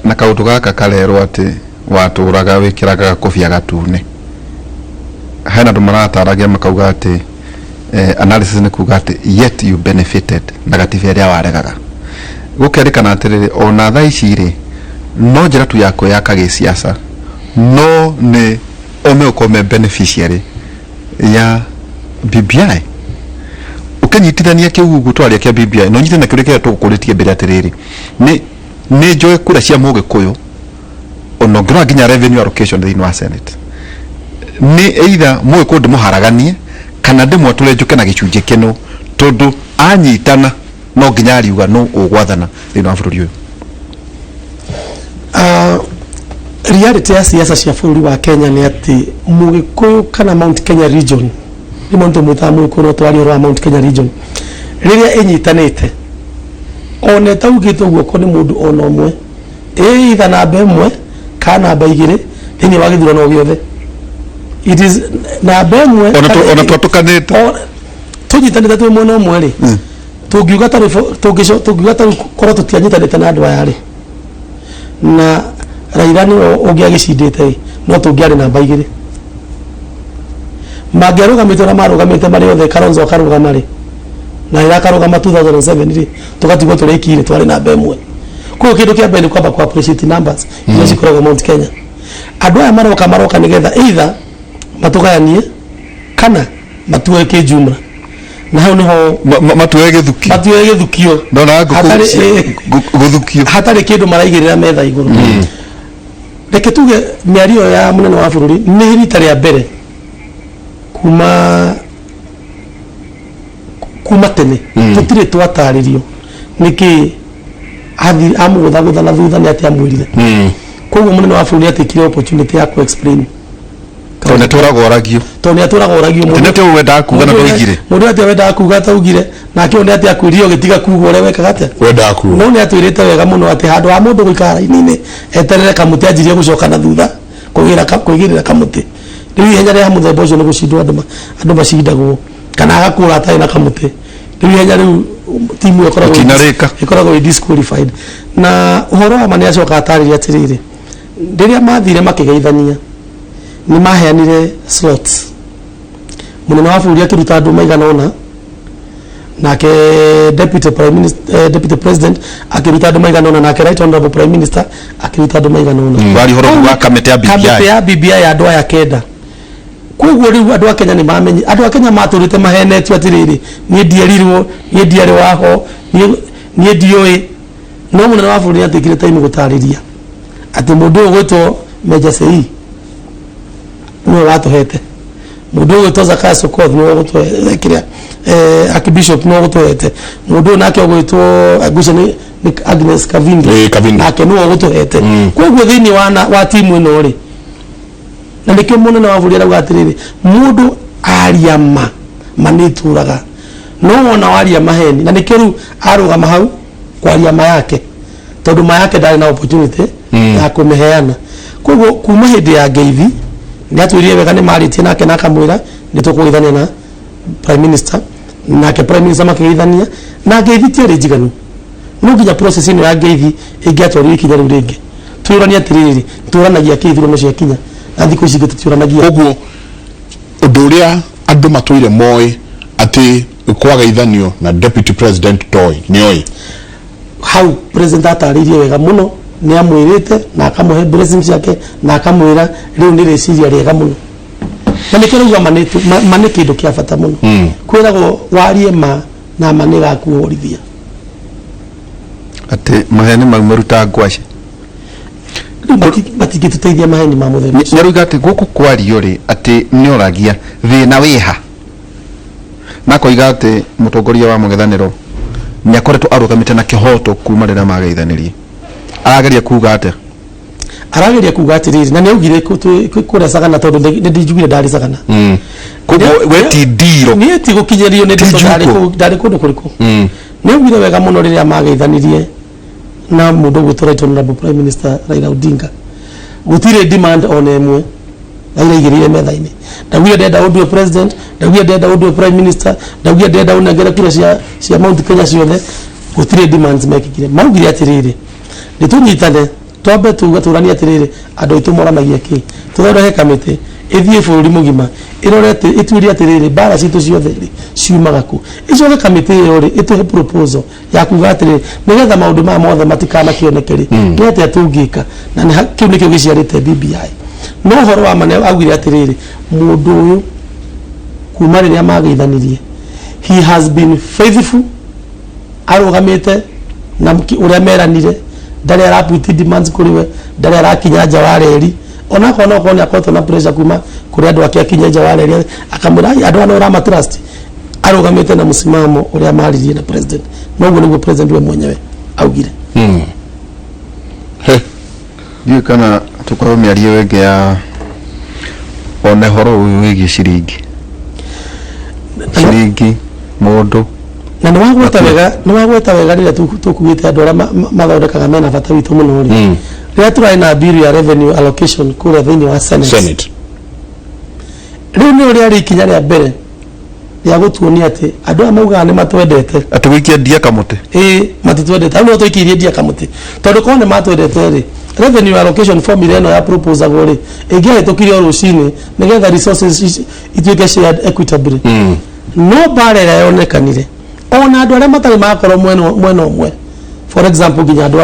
na kaundu gaka karerwo ati waturaga wikiraga kofia gatune hena ndu marataragia makauga ati analysis ni kuga ati yet you benefited na gativeria waregaga gukerikana atiriri ona thaa ici ri no njira tu yako ya kage siasa no ni ukome beneficiary ya BBI ukanyitithania kiugu twaria kia BBI no nyitithania kireke tukuritie mbere atiriri ni njoe kura cia Mugikuyu ono ngira nginya revenue allocation thini wa Senate ni either Mugikuyu ndimuharaganie kana ndimwatule njuke na gicunje kino tondu anyitana no nginya ariuga no ugwathana thini wa bururi uyu reality ya siasa cia bururi wa Kenya ni ati Mugikuyu kana Mount Kenya region ni muntu muthamu Mugikuyu twari ro Mount Kenya region riria inyitanite one taugitwo guoko ni mundu ona omwe either namba imwe kana namba igire thini wa githurano giothe it is namba imwe ona twatukanite tunyitanite twi mwena omwe ri tungiuga tari korwo tutianyitanite na andu aya ri na Raila ni ungiagicindite no tungiari namba igire mangiarugamite na marugamite mari othe Kalonzo akarugama ri na ira karugama 2007 ri tugatigwo turikire twari namba imwe kwa kindu kia mbere kwamba kwa appreciate numbers ile cikoragwo Mount Kenya andu aya maroka nigetha either matugayanie kana matuweke jumla na hau niho matuweke thukio ndona guthukio hatari kindu maraigirira metha iguru reke tuge miario ya munene wa bururi ni rita ria mbere kuma tene tutire twataririo niki athi amugutha na thutha ni atia mwirire koguo munene wa bururi atikire opportunity ya ku explain tone turagwo ragio mundu ate wenda kuga na ndoigire mundu ate wenda kuga taugire na kio ni ate akwirio gitiga kuga ore weka gate wenda kuga no ni atwirite wega muno ate handu ha mundu guikara inine eterere kamuti ajirie gucoka na thutha kuigirira kamuti riu ihenya ria muthemba ucio ni gucindwo andu macindagwo kana agakura atari na kamuti riu ihenya riu timu ikoragwo disqualified na uhoro wa mani acoka atariria atiriri riria mathire makigeithania ni maheanire slots munene wa bururi akiruta andu maigana ona nake deputy president akiruta andu maigana ona nake right honorable prime minister akiruta andu maigana ona wali horo wa kamete ya BBI ya andu aya kenda koguo riu andu a Kenya ni mamenyi andu a Kenya maturite mahenetio atiriri ni ndierirwo ni ndiari waho ni ndioi no munene wa bururi atikire time gutariria ati mundu gwitwo Meja Sei no watuhete mundu uyu toza kaso kwa no gutwekiria archbishop no gutwete mundu nake ogwitwo agusha ni Agnes Kavindi nake no gutwete koguo thini wa timu ino ri na nikio munene wa bururi aragatiriри mundu ariama manituraga no wona waria maheni na nikio ru arugama hau kwa ariama yake tondu ma yake ndari na opportunity ya kumeheana koguo kuma hindi ya ngeithi ni atwirie wega ni maritie nake nakamwira ni tukuithania na prime minister nake prime minister makiithania na ngeithi ti ri jiganu no nginya process ino ya ngeithi ingiatwario ikinya riu ringi twirania atiriri turanagia kithurano cia kinya na thiku ici gitutiuranagia koguo undu uria andu matwire moi ati kwagaithanio na deputy president Toi nioi hau president ataririe wega muno ni amwirite na akamuhe blessings yake na akamwira riu ni reciria riega muno na nikio ruga mane kindu kia bata muno kwiragwo warie ma na mane gakuorithia ati maheni maruta ngwaci matigituteithia maheni ma muthemba nyaruga ati guku kwario ri ati ni oragia thina wiha na koiga ati mutongoria wa mugithaniro ni akoretwo arugamite na kihoto kuma rira mageithanirie arageria kuga ate arageria kuga atiriri na neugire kuria Sagana tondu ndijugire ndari Sagana kugo weti ndiro ni eti gukinyerio ni ndari kundu kuriku neugire wega muno riria mageithanirie na mundu gwitora Honorable Prime Minister Raila Odinga gutire demand on emwe Raila igirire metha-ini ndaugire ndenda undu president ndaugire ndenda undu prime minister ndaugire ndenda unengere kura cia Mount Kenya ciothe gutire demands mekikire maugire atiriri nitunyitane twambe tugaturania atiriri andu itu moranagia ki tuthorehe kamiti ithie bũrũri mugima irorete ituirie atiriri bara citu ciothe ciumaga ku icoke kamiti iyo ri ituhe proposal ya kuga atiriri nigetha maundu ma mothe matikana kionekeri ni ati atungika na ni kiu nikio giciarite BBI no horo wa mane augire atiriri mundu uyu kuma riria mageithanirie he has been faithful arugamite na uria meranire ndari araputi demands kuriwe ndari arakinya nja wa reri ona kona akoto na pressure kuma kuri andu akinya nja wa reri akamura andu ana ora matrust arugamite na musimamo uria maririe na president noguo niguo president we mwenyewe augire Dio kana tukorwo miario wenge ya one horo uyu wigi ciringi mundu na nĩ wagweta wega rĩrĩa tũkuĩte andũ arĩa mathondekaga mena bata witũ mũno rĩ rĩrĩa tũrarĩ na bill ya revenue allocation kũrĩa thĩinĩ wa Senate rĩu nĩ rĩarĩ ikinya rĩa mbere rĩa gũtuonia atĩ andũ aya maugaga nĩ matwendete atĩ gũikia ndia kamũtĩ matitwendete hau no tũikirie ndia kamũtĩ tondũ korwo nĩ matwendete rĩ revenue allocation formula ĩno ya proposal rĩ ĩngĩahĩtũkire rũcinĩ nĩgetha resources ituĩke shared equitably no bara ĩrĩa yonekanire ona andu aria matari makorwo mwena umwe for example ginya andu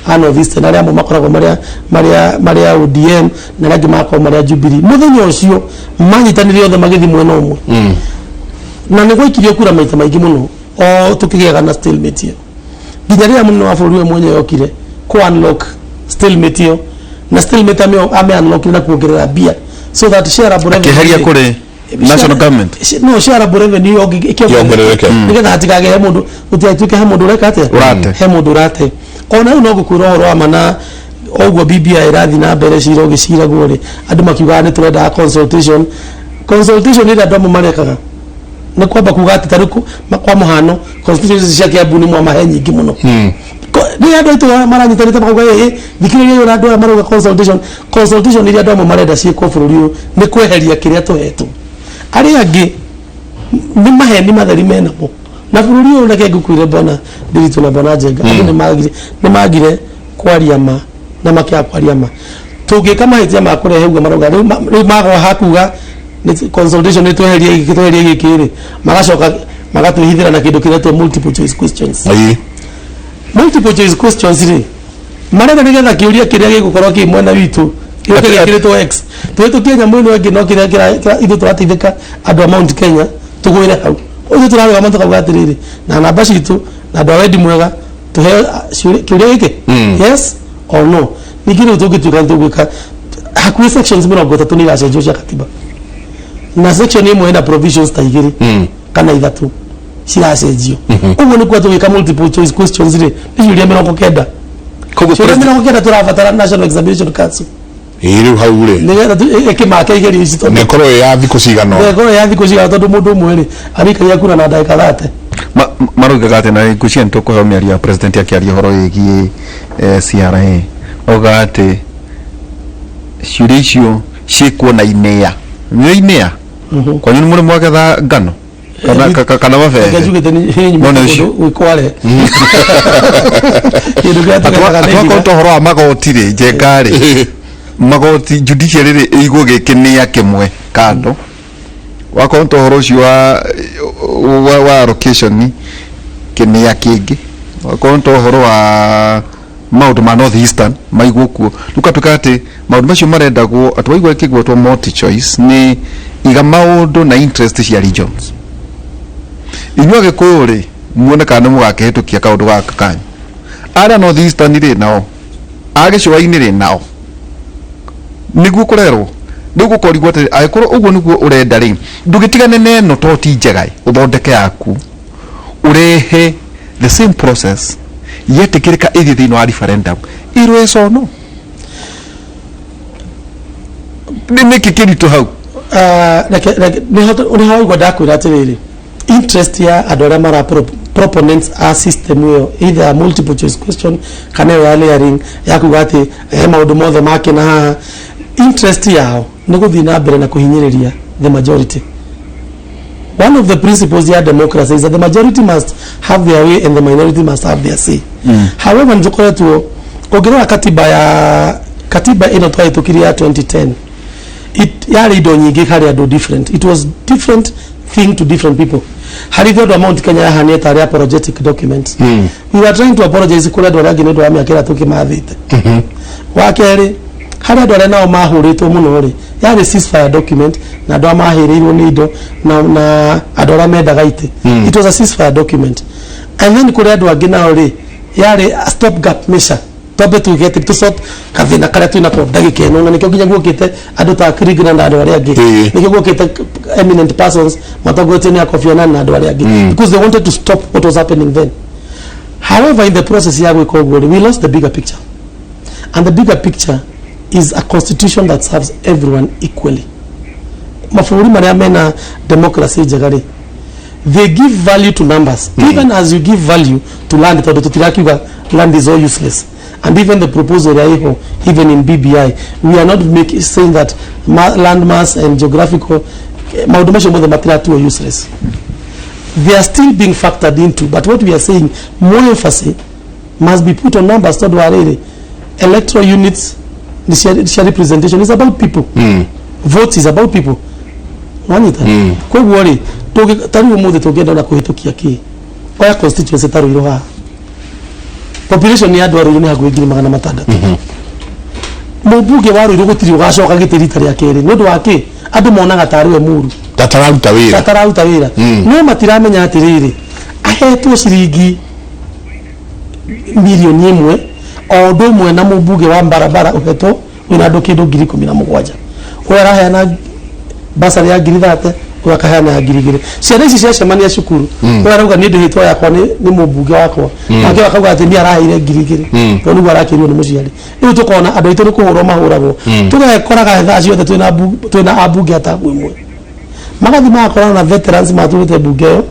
a North Eastern aria mo makoragwo maria ODM na rangi makorwo maria Jubilee muthenya ucio manyitanire othe magithi mwena umwe na nĩ gwikirio kura maita maingi muno o tukigiaga na stalemate iyo ginya riria munene wa bũrũri mwenye yokire ku unlock stalemate iyo na stalemate ame unlock na kuongerera bia so that shareable revenue kuri national government no shareable revenue ikiongerereke nigetha hatikage he mundu utiatuike he mundu rekate he mundu rate ona no gukura horo amana ogwo BBI irathi na mbere ciro giciragwo ri andu makiuga ni turenda consultation ira andu marekaga ni kwamba kuga ati taruku kwa muhano constitution cia Kiambu ni mwa mahe nyingi muno ni andu itu maranyitanite makauga thikiriria yo andu maruga consultation ira andu marenda ciikwo bũrũri uyu ni kweheria kiria tuhetwo ari angi ni maheni matheri menamo na bũrũri uyu reke ngukwire bona Ndiritu na bona Njenga andu ni magire kwaria ma na makia kwaria ma tungika mahitia ma kurehe ugo maruga riu magwa hakuga ni consultation ni tweherie gikiri magacoka magatuhithira na kindu kiretwo multiple choice questions multiple choice questions ri marega nigetha kiuria kiria gigukorwo ki mwena witu yoke kiretwo x twetu Kenya mwene wengi no kiria ithu turateithika andu a Mount Kenya tugwire hau uyu turarega mantu kauga atiriri na namba citu na andu wendi mwega tuhe kiuria giki yes or no nikiru tugituka tugwika hakuhi sections mĩrongo ĩtatũ nĩiracenjio cia katiba na section imwe ina provisions ta igiri kana ithatu ciracenjio uguo nĩ kwa tugika multiple choice questions ri nĩciũria 90 koguo president 90 turabatara National Examination Council riu hau ri nigetha ikimake igeri ici tondu nekoro ya thikũ cigana nekoro ya thikũ cigana tondu mundu umwe ri arikagia kura na ndagĩka 30 marugaga atĩ na ngucia nĩ tũkũheo mĩario ya president akĩaria ũhoro wĩgiĩ CRA oga atĩ ciũria icio ciĩkwo na inĩa kwanyu nĩ mũrĩ mwagetha ngano kana mabebe wikware twakorwo tohoro wa magoti rĩ Njenga rĩ magoti judiciary rĩ ĩigwo gĩkĩnĩa kĩmwe kando wakorwo tohoro ũcio wa allocation kĩnĩa kĩngĩ wakorwo tohoro wa maundu ma North Eastern maigwo kuo tukatuka ati maundu macio marendagwo atwaigwa kigwetwo multi choice ni iga maundu na interest cia regions inyuo gikuri muone kana mugakehitukia kaundu gaka kanyu ara North Eastern ri nao agicwa-ini ri nao niguo kurerwo niguo korigwo ati aikorwo uguo niguo urenda ri ndugitigane neno to ti njega uthondeke yaku urehe the same process yetikirika ithi thini wa referendum irwe sono nĩ kĩkĩritũ hau nĩ hau igwa ndakwĩra atĩrĩrĩ interest ya andũ arĩa mara proponents a system ĩyo either multiple choice question kana ya layering ya kuga atĩ maũndũ mothe make na haha interest yao nĩ gũthiĩ na mbere na kũhinyĩrĩria the majority. One of the principles of democracy is that the majority must have their way and the minority must have their say. However, njokoretwo ũngĩrora katiba ĩno twahĩtũkirie 2010 yarĩ indo nyingĩ harĩ andũ different. It was different thing to different people. Harĩ thĩ andũ Mount Kenya yahania tarĩ apologetic document. We were trying to apologize kũrĩ andũ arĩa angĩ nĩ ũndũ wa mĩaka ĩrĩa tũkĩmathĩte. Wa kerĩ harĩ andũ arĩa nao mahũrĩtwo mũno rĩ yarĩ ceasefire document na andũ amahĩrĩirwo nĩ indo na andũ arĩa mendaga itĩ. It was a ceasefire document. And then kũrĩ andũ angĩ nao rĩ yarĩ a stopgap measure. Tobe tugete tusot kathina karĩa twina kwa ndagĩka ĩno na nĩkĩo nginya guokĩte andũ ta Kirigina na andũ arĩa angĩ nĩkĩo guokĩte eminent persons matagwete nĩ Kofi Annan na andũ arĩa angĩ because they wanted to stop what was happening then. However, in the process ya gwĩka ũguo we lost the bigger picture, and the bigger picture is a constitution that serves everyone equally. Mabũrũri marĩa mena democracy njega rĩ they give value to numbers even as you give value to land tondũ tutirakiuga land is all useless. And even the proposal even in BBI, we are not saying that land mass and geographical material are useless. They are still being factored into, but what we are saying, more emphasis must be put on numbers. Electoral units, the share representation is about people. Votes is about people. Kwa worry, tari umuthi tugenda na kuhitukia ki. Oya constituency taru iroha. Population ni andũ arũi nĩ hakuhĩ 600,000. Mũmbunge wa Rũirũ gũtirĩ ũgacoka gĩtĩ rita rĩa kerĩ nĩ ũndũ wa kĩ andũ monaga tarĩ we mũru tatararuta wĩra no matiramenya atĩrĩrĩ ahetwo ciringi milioni 1 o ũndũ ũmwe na mũmbunge wa barabara ũhetwo wĩna andũ kĩndũ 17,000 ũrĩa araheana basarĩ ya 30,000 wakaheana ya 2,000 ciana ici ciacemania cukuru arauga nĩ ndĩhĩtwo yakwa nĩ mũmbunge wakwa nake akauga atĩ nĩ araheire 2,000 no nĩguo arakĩrio nĩ mũciari rĩu tũkona andũ aitũ nĩ kũhũrwo mahũragwo tũgekoraga thaa ciothe twĩna ambunge atabu ĩmwe magathi magakorana na veterans matũrĩte mbunge ĩyo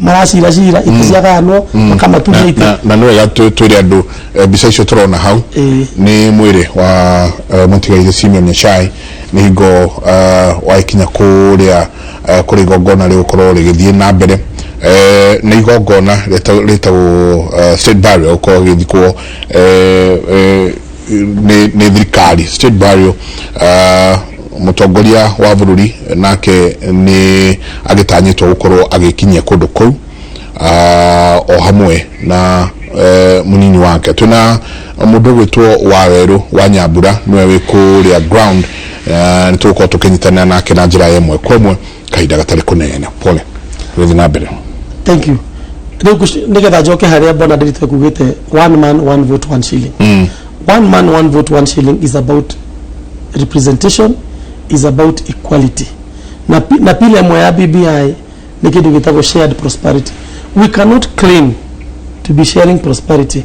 maracira itĩ ciakahanwo makamatunya itĩ na nĩ wega twĩre andũ mbica icio tũrona hau nĩ mwĩrĩ wa Mũtigairĩ Simeon Nyachae nĩ hingo wa ikinya kũrĩa kũrĩ igongona rĩgũkorwo rĩgĩthiĩ na mbere nĩ igongona rĩtagwo state burial gũkorwo gĩthikwo nĩ thirikari state burial. Mũtongoria wa bũrũri nake nĩ agĩtanyĩtwo gũkorwo agĩkinyia kũndũ kũu o hamwe na mũnini wake. Twĩna mũndũ gwĩtwo wa Werũ wa Nyambura nĩwe wĩ kũrĩa ground nĩ tũgũkorwo tũkĩnyitanĩra nake na njĩra ĩmwe kwa ĩmwe kahinda gatarĩ kũnene. Pole gũthiĩ na mbere. Thank you. Nĩgetha njoke harĩa Bwana Nderitu kugĩte one man one vote one shilling. One man one vote one shilling is about representation, is about equality. Na pili ya ya BBI ni kitu gĩtagwo shared prosperity. We cannot claim to be sharing prosperity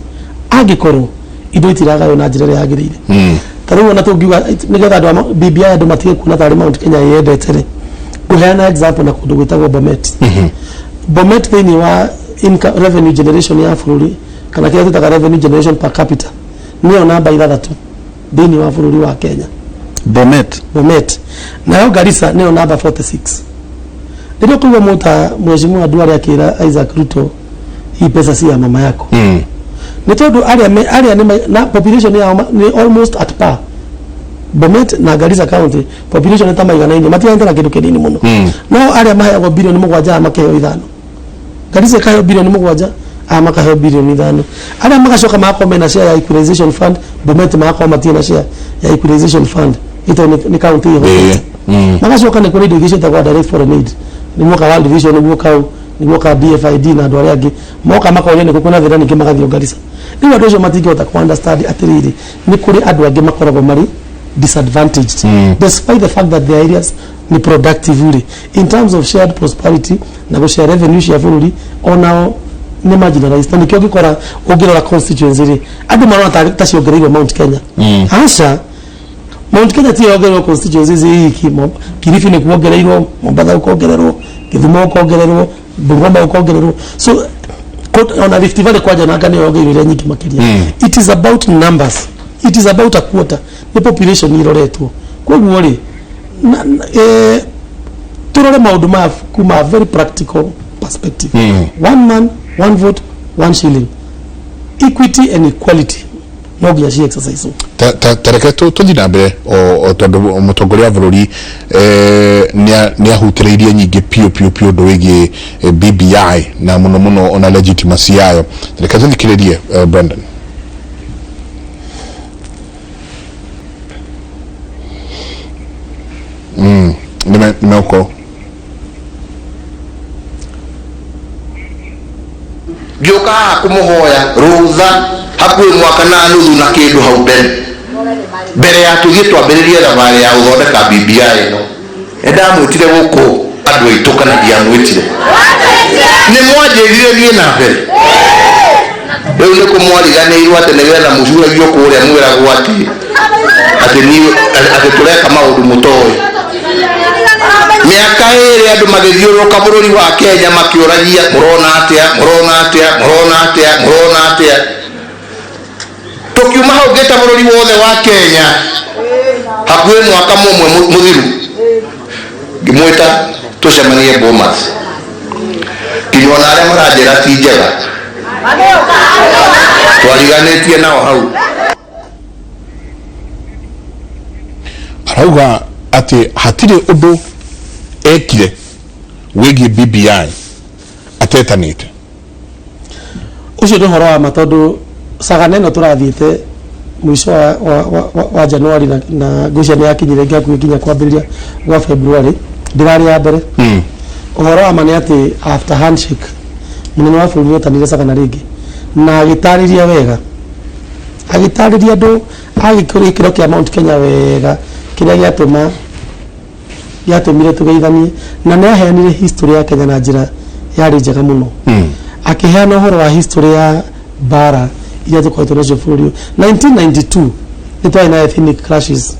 angĩkorwo indo itiragayo na njĩra ĩrĩa yagĩrĩire. Tarĩu ona tũngiuga nĩgetha andũ BBI andũ matige kuona tarĩ Mount Kenya yendete rĩ kũheana example na kũndũ gwĩtagwo Bomet. Bomet thĩinĩ wa revenue generation ya bũrũri kana kĩrĩa twĩtaga revenue generation per capita nĩyo namba 6 thĩinĩ wa bũrũri wa Kenya. Bomet nayo Garissa nĩyo namba 46. Ndio kwa mheshimiwa Duale akira Isaac Ruto hii pesa si ya mama yako. Ni todo area na population ya ni almost at par. Bomet na Garissa county population ta maigana ine matienda na kindu kinini muno. No area mahayagwo bilioni 7 makeheo 5. Garissa kayo bilioni 7 makaheo bilioni 5. Area magacoka makome na share ya equalization fund. Bomet makoma tina share ya equalization fund. Ito ni county hiyo. Magacoka ni kuri division ta kwa direct foreign aid. Ni mwaka wa division ni mwaka DFID na andũ arĩa angĩ moka makonene kũkũna thĩra ningĩ magathio Garissa. Rĩu andũ acio matingĩhota ku understand atĩrĩrĩ nĩ kũrĩ andũ angĩ makoragwo marĩ disadvantaged despite the fact that the areas ni productive in terms of shared prosperity na go share revenue cia bũrũri onao nĩ marginalized. Na nĩkĩo ngĩkora ũngĩrora constituency rĩ andũ marona ta ciongereirwo Mount Kenya. Aca Mount Kenya ti yongererwo constituencies hiki Kilifi ni kuongererwo Mombasa ukongererwo Githumo ukongererwo Bungoma ukongererwo so on a Rift Valley kwaja na ngani yongererwo nyingi makiria it is about numbers it is about a quarter the population iroretwo koguo ri turore maundu ma kuma very practical perspective one man one vote one shilling equity and equality no gya shi exercise tareke tuthi na mbere o tondu mutongoria bururi ni ahutireirie nyingi pio ndo wigi BBI na muno ona legitimacy yayo tareke tuthikiririe Brandon nimeuko Joka kumuhoya rutha hakuhi mwaka na nuthu na kindu hau mbere ya tugitwambiririe thabarĩ ya uthondeka BBI no ndamwitire guku andu aitu kana ndiamwitire ni mwanjirire nie na mbere riu ni kumwariganirwo ati nigetha mucuragio kuria mwiragwo ati tureka maundu mutoe miaka iri andu magithiuruka bururi wa Kenya makiuragia murona atia tukiuma hau geta bururi wothe wa Kenya hakuhi mwaka mumwe muthiru ngimwita tucemanie Bomas kinyona aria maranjira ti njega twariganitie nao hau arauga ati hatire undu ekire wigi BBI atetanite ucio ndo horo wa matondu Sagana no turathiite mwisho wa Januari na gucia ya kinyire nginya kwambiriria gwa February ndirari ya mbere uhoro wa mane ati after handshake munene wa bũrũri otanire Sagana ringi na agitariria wega agitariria andu agikuri kiro kia Mount Kenya wega kiria giatumire tugeithanie na nĩ aheanire history ya Kenya na njĩra yarĩ njega mũno akiheana uhoro wa history ya bara iria tukoretwo nacio bũrũri 1992 nĩ twarĩ na ethnic clashes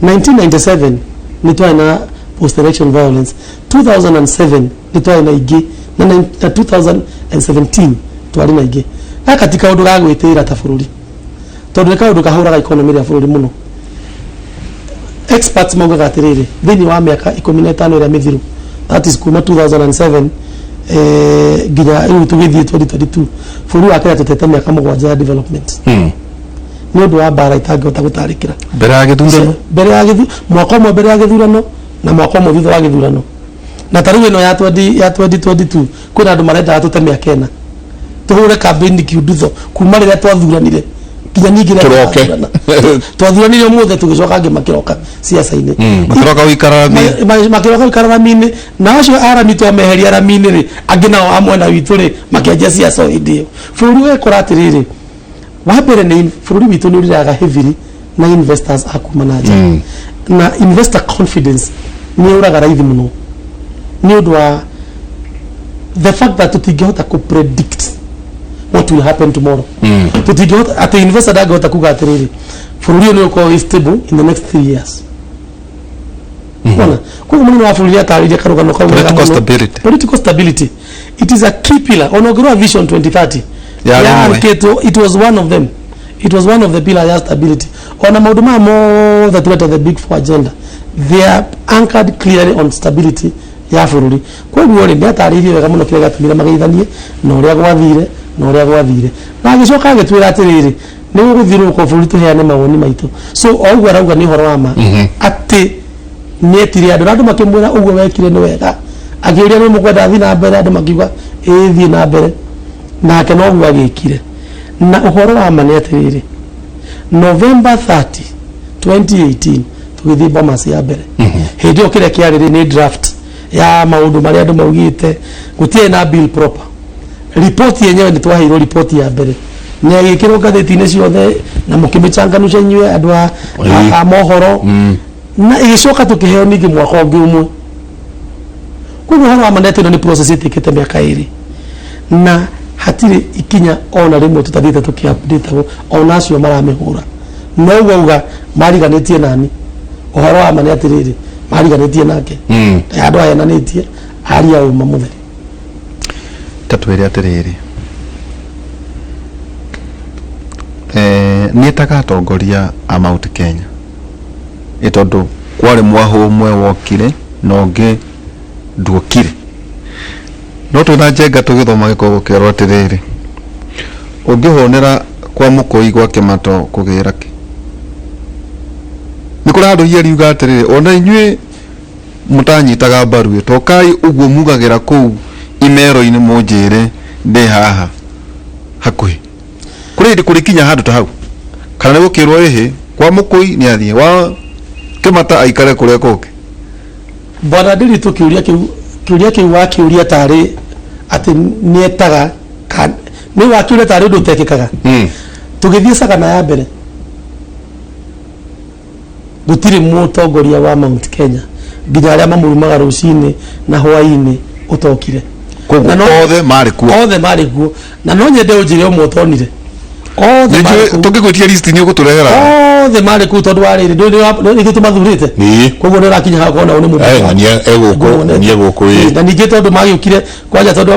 1997 nĩ twarĩ na post election violence 2007 nĩ twarĩ na ingĩ na 2017 twarĩ na ingĩ na katika ũndũ ga gwĩtĩĩra ta bũrũri tondũ nĩ kaũndũ kahũraga economy ya bũrũri mũno experts maugaga atiriri thini wa miaka 15 ĩrĩa mithiru that is kuma 2007 nginya rĩu tũgĩthiĩ 2022 bũrũri wa Kenya tũtete miaka 7 ya development nĩ ũndũ wa bara itangĩhota gũtarĩkĩra mbere ya gĩthurano mwaka ũmwe mbere ya gĩthurano na mwaka ũmwe thutha wa gĩthurano na tarĩu ĩno ya 2022 kwĩna andũ marenda tũte mĩaka 4 tũhũre campaign kiundutho kuma rĩrĩa twathuranire kinya ningĩ twathuranire mũthĩ tũgĩcoka angĩ makiroka siasa-inĩ makiroka ikararami-inĩ na acio arami twameheria arami-inĩ rĩ angĩ nao amwena witũ rĩ makĩanjia siasa o hĩndĩ ĩyo bũrũri wekora atĩrĩrĩ wa mbere nĩ bũrũri witũ nĩ ũrĩraga heavily na investors a kuma na nja na investor confidence nĩ ũraga raithi mũno nĩ ũndũ wa the fact that tũtingĩhota kũ predict what will happen tomorrow tutingĩhota atĩ investor ndangĩhota kuga atĩrĩrĩ bũrũri ũyũ nĩ ũkorwo stable in the next 3 years ona koguo mũnene wa bũrũri atarĩria karũgano kau political stability it is a key pillar ona ũngĩrora vision 2030 it was one of them it was one of the pillars ya stability ona maũndũ maya mothe tũreta the big four agenda they are anchored clearly on stability ya bũrũri koguo rĩ nĩ atarĩirie wega mũno kĩrĩa gĩatũmire mageithanie na ũrĩa gwathire na agĩcoka agĩtwĩra atĩrĩrĩ nĩ gũgũthiũrũrũka bũrũri tũheane mawoni maitũ so o ũguo arauga nĩ ũhoro wa ma atĩ nĩ etire andũ na andũ makĩmwĩra ũguo wekire nĩ wega akĩũria nĩ mũkwenda thiĩ na mbere andũ makiuga thiĩ na mbere nake no ũguo agĩkire na ũhoro wa ma nĩ atĩrĩrĩ November 30 2018 tũgĩthiĩ Bomas ya mbere hĩndĩ ĩyo kĩrĩa kĩarĩ nĩ draft ya maũndũ marĩa andũ maugĩte gũtirĩ na bill proper report yenyewe nĩ twaheirwo report ya mbere nĩ agĩkĩrwo ngathĩti-inĩ ciothe na mũkĩmĩchanganusha inyuĩ andũ a mohoro na ĩgĩcoka tũkĩheo ningĩ mwaka ũngĩ ũmwe koguo ũhoro wa manete ĩno nĩ process ĩtĩkĩte mĩaka 2 na hatirĩ ikinya ona rĩmwe tũtathiĩte tũkĩ-update ona acio maramĩhũra no uga mariganetie nani uhoro wa mane atiriri mariganetie nake andu ayananitie aria uma mutheri tatwire atiriri nietaga atongoria a Mount Kenya itondu kwari mwaho umwe wokire nonge nduokire no tuna njenga tugithoma gikogo kero atiriri ungihonera kwa mukoi gwa kimato kugira ki nikura andu hieri uga atiriri ona inyue mutanyitaga mbaru tokai uguo mugagira kuu imero-ini munjire ndi haha hakuhi kuri kurikinya handu ta hau kana ni gukirwo ehe kwa mukoi ni athie wa kimata aikare kuria koke bwana ndiri tukiuria kiu wa kiuria tari ati nietaga ni wa kiuria tari ndu tekekaga tugithie Sagana ya mbere gutiri mutongoria wa Mount Kenya nginya aria mamurumaga rucini na hwaini utokire na no othe mari kuo na no nyende ujire umutonire othe tungigwitia list ni uguturehera othe mari kuo tondu wariri ndu tumathurite koguo ni rakinya ha kuona uni mundu egoko na ningi tondu magiukire kwanja tondu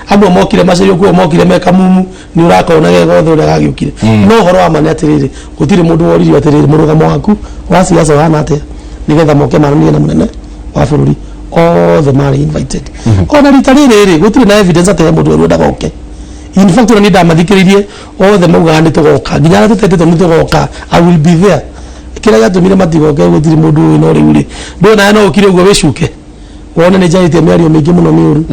amwe mokire macerio kuo mokire meka mumu ni urakona gego othe uria gagiukire no horo wa mane atiriri gutire mundu woririo atiriri murugamo waku wa siasa wana atia nigetha moke maranie na munene wa bururi all the mari invited ona rita riri gutire na evidence ati mundu weru ndagoke in fact ona nida mathikiririe all the mauga ni tugoka nginya tutete ni tugoka I will be there kila yatumire matigoke gutire mundu no riuri ndona no ukire ugo wicuke wone ni jaite miario mingi muno miuru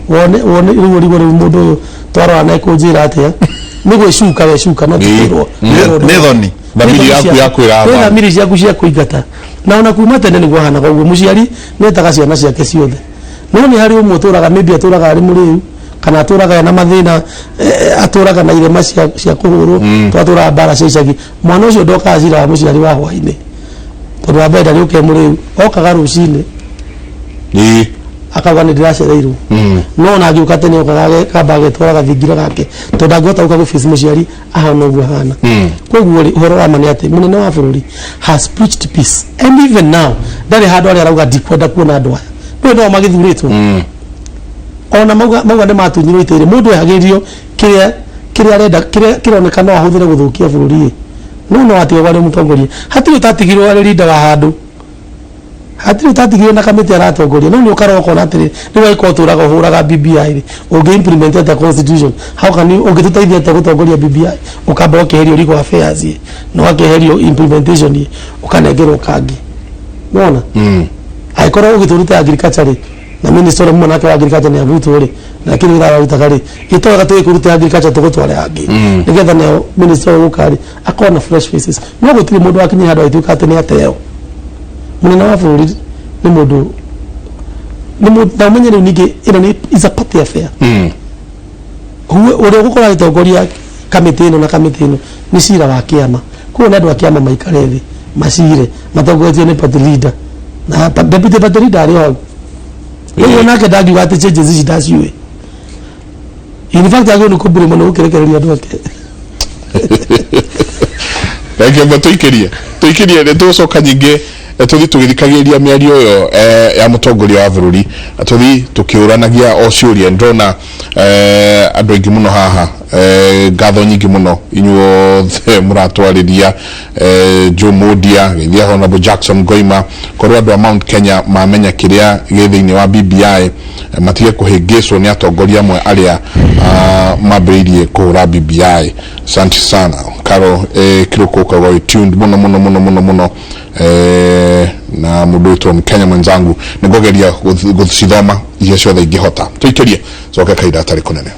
wone rigo mundu twara na kunjira atia ni gwicuka wecuka no tukirwo ni thoni bamiri yaku iraba na miri yaku cia kuigata na ona kuma tene ni guhana koguo muciari netaga ciana ciake ciothe no ni hari umwe turaga maybe aturaga ari muriu kana aturaga na mathina aturaga na irema cia kuhuru twatura bara ciacagi mwana ucio ndoka acira muciari wa hwaini tondu wa benda ni uke muriu okaga rucini akauga ni ndiracereirwo no na ngiuka tene okaga kabage turaga thingira gake tondu angihota uka gufici muciari ahana uguo hana koguo uhoro wa mane ati munene wa bururi has preached peace and even now ndari handu ari arauga ndikwenda kuona andu aya no magithuritwo ona mauga ni matunyirwo itiri mundu ehagirio kiria arenda kironeka no ahuthire guthukia bururi no atiga wari mutongoria hatiri tatigirwo ari leader wa handu hatiri tatigirwo na kamiti aratongoria no ni ukaroko na atiri ni waiko turaga huraga BBI unge implement the constitution how can you ungetutaithia ta gutongoria BBI ukamba ukeherio legal affairs no wakeherio implementation ukanegerwo kangi unaona aikora ugituruta agriculture na minister mwana wake wa agriculture ni avutu ri lakini witara utakari itoga tu ikuruta agriculture tugutware hangi nigetha ne minister ukari akona fresh faces no gutiri mundu akinyi hado ituka ati ni ateo munene wa bururi ni mundu na mwenye ni nige ina ni is a party affair huwe ore gukora itongoria kamiti ino na kamiti ino ni cira wa kiama kuo ndu wa kiama maikare thi macire matongoria ni party leader na deputy party leader ari ho Wewe nake dagi wate changes ici daciwe. In fact agone kubure muno ukirekereria andu ake. Reke tuikirie ne tucoka nyinge tuthi tugithikagiria miario yo ya mutongoria wa bururi tuthi tukiuranagia o ciuria ndona andu ingi muno haha ngatho nyingi muno inyuothe muratwariria Jomodia githia Honorable Jackson Ngoima korwa andu a Mount Kenya mamenya kiria githiini wa BBI matige kuhingiswo ni atongoria amwe aria mambiririe kuhura BBI. Asante sana Karo kiroko kwa tuned muno na mundu wetu Mkenya mwenzangu nigogeria guthithoma icio ciothe ingihota tuikirie coke kaida atari kunene.